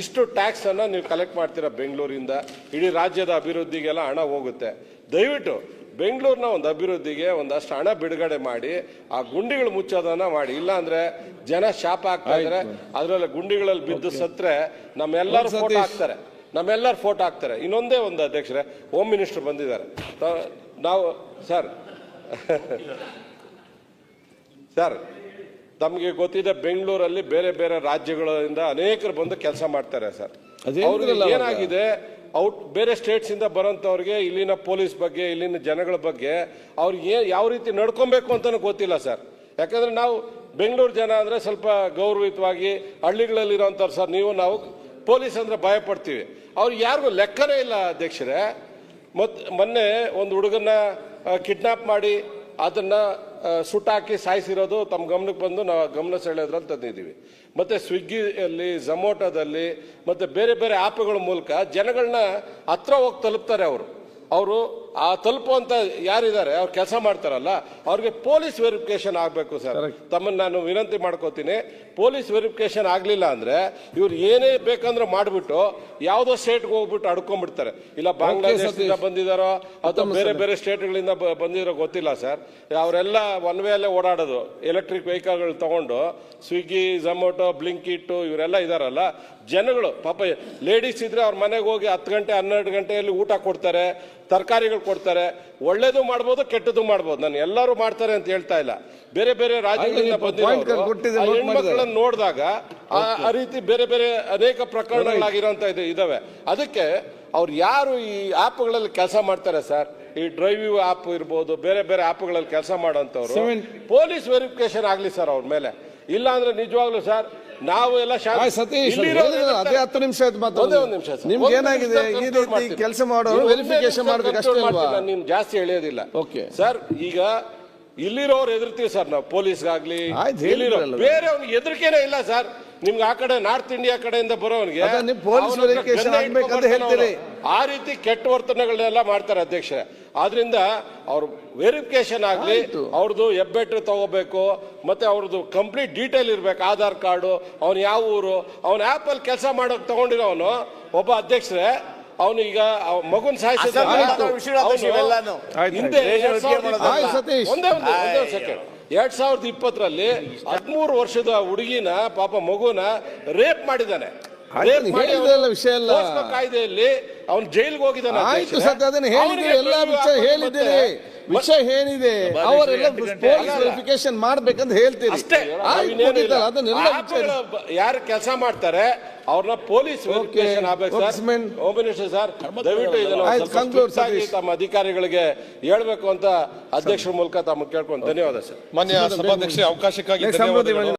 ಇಷ್ಟು ಟ್ಯಾಕ್ಸ್ ಅನ್ನ ನೀವು ಕಲೆಕ್ಟ್ ಮಾಡ್ತೀರಾ ಬೆಂಗಳೂರಿಂದ, ಇಡೀ ರಾಜ್ಯದ ಅಭಿವೃದ್ಧಿಗೆಲ್ಲ ಹಣ ಹೋಗುತ್ತೆ. ದಯವಿಟ್ಟು ಬೆಂಗಳೂರಿನ ಒಂದು ಅಭಿವೃದ್ಧಿಗೆ ಒಂದಷ್ಟು ಹಣ ಬಿಡುಗಡೆ ಮಾಡಿ ಆ ಗುಂಡಿಗಳು ಮುಚ್ಚೋದನ್ನ ಮಾಡಿ, ಇಲ್ಲ ಅಂದ್ರೆ ಜನ ಶಾಪ ಆಗ್ತಾ ಇದಾರೆ. ಅದರಲ್ಲಿ ಗುಂಡಿಗಳಲ್ಲಿ ಬಿದ್ದು ಸತ್ರೆ ನಮ್ಮೆಲ್ಲರೂ ಫೋಟೋ ಹಾಕ್ತಾರೆ. ಇನ್ನೊಂದೇ ಒಂದು ಅಧ್ಯಕ್ಷರೇ, ಹೋಮ್ ಮಿನಿಸ್ಟರ್ ಬಂದಿದ್ದಾರೆ. ನಾವು ಸರ್ ತಮಗೆ ಗೊತ್ತಿದೆ, ಬೆಂಗಳೂರಲ್ಲಿ ಬೇರೆ ಬೇರೆ ರಾಜ್ಯಗಳಿಂದ ಅನೇಕರು ಬಂದು ಕೆಲಸ ಮಾಡ್ತಾರೆ ಸರ್. ಅವ್ರಿಗೆ ಏನಾಗಿದೆ, ಬೇರೆ ಸ್ಟೇಟ್ಸ್ ಇಂದ ಬರೋಂಥವ್ರಿಗೆ ಇಲ್ಲಿನ ಪೊಲೀಸ್ ಬಗ್ಗೆ, ಇಲ್ಲಿನ ಜನಗಳ ಬಗ್ಗೆ ಅವ್ರಿಗೆ ಯಾವ ರೀತಿ ನಡ್ಕೊಬೇಕು ಅಂತಾನು ಗೊತ್ತಿಲ್ಲ ಸರ್. ಯಾಕಂದ್ರೆ ನಾವು ಬೆಂಗಳೂರು ಜನ ಅಂದ್ರೆ ಸ್ವಲ್ಪ ಗೌರವಿತವಾಗಿ ಹಳ್ಳಿಗಳಲ್ಲಿರೋಂಥವ್ರು ಸರ್. ನಾವು ಪೊಲೀಸ್ ಅಂದ್ರೆ ಭಯ ಪಡ್ತೀವಿ, ಅವ್ರಿಗೆ ಯಾರಿಗೂ ಲೆಕ್ಕನೇ ಇಲ್ಲ ಅಧ್ಯಕ್ಷರೇ. ಮೊನ್ನೆ ಒಂದು ಹುಡುಗನ್ನ ಕಿಡ್ನಾಪ್ ಮಾಡಿ ಅದನ್ನ ಸುಟ್ಟಾಕಿ ಸಾಯಿಸಿರೋದು ತಮ್ಮ ಗಮನಕ್ಕೆ ಬಂದು ನಾವು ಗಮನ ಸೆಳೆಯೋದ್ರಲ್ಲಿ ತಂದಿದ್ದೀವಿ. ಮತ್ತೆ ಸ್ವಿಗ್ಗಿಯಲ್ಲಿ, ಝೊಮ್ಯಾಟೋದಲ್ಲಿ ಮತ್ತೆ ಬೇರೆ ಬೇರೆ ಆ್ಯಪ್ಗಳ ಮೂಲಕ ಜನಗಳನ್ನ ಹತ್ರ ಹೋಗಿ ತಲುಪ್ತಾರೆ. ಅವರು ಆ ತಲುಪುವಂತ ಯಾರಿದ್ದಾರೆ, ಅವ್ರು ಕೆಲಸ ಮಾಡ್ತಾರಲ್ಲ, ಅವ್ರಿಗೆ ಪೊಲೀಸ್ ವೆರಿಫಿಕೇಶನ್ ಆಗಬೇಕು ಸರ್. ತಮ್ಮನ್ನು ನಾನು ವಿನಂತಿ ಮಾಡ್ಕೋತೀನಿ, ಪೊಲೀಸ್ ವೆರಿಫಿಕೇಶನ್ ಆಗಲಿಲ್ಲ ಅಂದ್ರೆ ಇವ್ರು ಏನೇ ಬೇಕಂದ್ರೆ ಮಾಡಿಬಿಟ್ಟು ಯಾವುದೋ ಸ್ಟೇಟ್ಗೆ ಹೋಗ್ಬಿಟ್ಟು ಅಡ್ಕೊಂಡ್ಬಿಡ್ತಾರೆ. ಇಲ್ಲ ಬಾಂಗ್ಲಾದೇಶದಿಂದ ಬಂದಿದ್ದಾರೋ ಅಥವಾ ಬೇರೆ ಬೇರೆ ಸ್ಟೇಟ್ಗಳಿಂದ ಬಂದಿರೋ ಗೊತ್ತಿಲ್ಲ ಸರ್. ಅವರೆಲ್ಲ ಒನ್ ವೇ ಅಲ್ಲೇ ಓಡಾಡೋದು, ಎಲೆಕ್ಟ್ರಿಕ್ ವೆಹಿಕಲ್ಗಳು ತಗೊಂಡು. ಸ್ವಿಗ್ಗಿ, ಝೊಮ್ಯಾಟೊ, ಬ್ಲಿಂಕಿಟ್ ಇವರೆಲ್ಲ ಇದಾರಲ್ಲ, ಜನಗಳು ಪಾಪ ಲೇಡೀಸ್ ಇದ್ರೆ ಅವ್ರ ಮನೆಗೆ ಹೋಗಿ 10 ಗಂಟೆ 12 ಗಂಟೆಯಲ್ಲಿ ಊಟ ಕೊಡ್ತಾರೆ, ತರಕಾರಿಗಳು ಕೊಡ್ತಾರೆ. ಒಳ್ಳೇದು ಮಾಡ್ಬೋದು, ಕೆಟ್ಟದ್ದು ಮಾಡ್ಬೋದು. ನಾನು ಎಲ್ಲರೂ ಮಾಡ್ತಾರೆ ಅಂತ ಹೇಳ್ತಾ ಇಲ್ಲ. ಬೇರೆ ಬೇರೆ ರಾಜ್ಯಗಳಿಂದ ಬಂದಿರೋ ಹೆಣ್ಮಕ್ಳನ್ನು ನೋಡಿದಾಗ ಆ ರೀತಿ ಬೇರೆ ಬೇರೆ ಅನೇಕ ಪ್ರಕರಣಗಳಾಗಿರೋಂತ ಇದಾವೆ. ಅದಕ್ಕೆ ಅವ್ರು ಯಾರು ಈ ಆ್ಯಪ್ಗಳಲ್ಲಿ ಕೆಲಸ ಮಾಡ್ತಾರೆ ಸರ್, ಈ ಡ್ರೈವ್ ಆ್ಯಪ್ ಇರ್ಬೋದು, ಬೇರೆ ಬೇರೆ ಆ್ಯಪ್ಗಳಲ್ಲಿ ಕೆಲಸ ಮಾಡೋಂಥವ್ರು ಪೊಲೀಸ್ ವೆರಿಫಿಕೇಶನ್ ಆಗಲಿ ಸರ್ ಅವ್ರ ಮೇಲೆ. ಇಲ್ಲ ಅಂದ್ರೆ ನಿಜವಾಗ್ಲೂ ಸರ್ ನಾವು ಎಲ್ಲ ಅದೇ 10 ನಿಮಿಷ ನಿಮ್ಗೆ ಏನಾಗಿದೆ, ಈ ರೀತಿ ಕೆಲಸ ಮಾಡೋರು ವೆರಿಫಿಕೇಶನ್ ಮಾಡ್ಬೇಕು ಅಷ್ಟೇ ಅಲ್ವಾ? ನಿಮ್ ಜಾಸ್ತಿ ಎಳೆಯೋದಿಲ್ಲ ಸರ್. ಈಗ ಇಲ್ಲಿರೋರು ಎದುರ್ತೀವಿ ಸರ್ ನಾವು, ಪೊಲೀಸ್ಗಾಗ್ಲಿ ಬೇರೆ ಅವ್ನಿಗೆ ಹೆದರಿಕೆನೇ ಇಲ್ಲ ಸರ್. ನಿಮ್ಗೆ ಆ ಕಡೆ ನಾರ್ತ್ ಇಂಡಿಯಾ ಕಡೆಯಿಂದ ಬರೋವನಿಗೆ ಆ ರೀತಿ ಕೆಟ್ಟ ವರ್ತನೆಗಳನ್ನೆಲ್ಲ ಮಾಡ್ತಾರೆ ಅಧ್ಯಕ್ಷರೇ. ಆದ್ರಿಂದ ಅವ್ರ ವೆರಿಫಿಕೇಶನ್ ಆಗ್ಲಿ, ಅವ್ರದ್ದು ಹೆಬ್ಬೆಟ್ಟು ತಗೋಬೇಕು, ಮತ್ತೆ ಅವ್ರದ್ದು ಕಂಪ್ಲೀಟ್ ಡೀಟೇಲ್ ಇರ್ಬೇಕು, ಆಧಾರ್ ಕಾರ್ಡು, ಅವ್ನು ಯಾವ ಊರು, ಅವ್ನ ಆ್ಯಪ್ ಅಲ್ಲಿ ಕೆಲಸ ಮಾಡೋಕ್ ತಗೊಂಡಿರೋನು ಒಬ್ಬ ಅಧ್ಯಕ್ಷರೇ. ಅವನು ಈಗ ಮಗುನ್ ಸಾಯಿಸಿದ ಹಿಂದೆ 2020ರಲ್ಲಿ 13 ವರ್ಷದ ಹುಡುಗಿನ, ಪಾಪ ಮಗುನ ರೇಪ್ ಮಾಡಿದ್ದಾನೆ. ಕಾಯ್ದೆಯಲ್ಲಿ ಅವನು ಜೈಲ್ಗೆ ಹೋಗಿದ್ದಾನೆ. ವಿಷಯ ಏನಿದೆ ಅವರೆಲ್ಲ ವೆರಿಫಿಕೇಶನ್ ಮಾಡ್ಬೇಕಂತ ಹೇಳ್ತೀರಿ ಅಷ್ಟೇ. ಯಾರು ಕೆಲಸ ಮಾಡ್ತಾರೆ ಅವ್ರನ್ನ ಪೊಲೀಸ್ ವೆರಿಫಿಕೇಶನ್ ಆಗ್ಬೇಕು ಸರ್. ಹೋಮ್ ಮಿನಿಸ್ಟರ್ ಸರ್, ದಯವಿಟ್ಟು ಇದನ್ನು ತಮ್ಮ ಅಧಿಕಾರಿಗಳಿಗೆ ಹೇಳ್ಬೇಕು ಅಂತ ಅಧ್ಯಕ್ಷರ ಮೂಲಕ ತಮ್ಮ ಕೇಳ್ಕೊಂಡು ಧನ್ಯವಾದ ಸರ್. ಮಾನ್ಯ ಸಭಾಧ್ಯಕ್ಷ ಅವಕಾಶಕ್ಕಾಗಿ ಧನ್ಯವಾದಗಳು.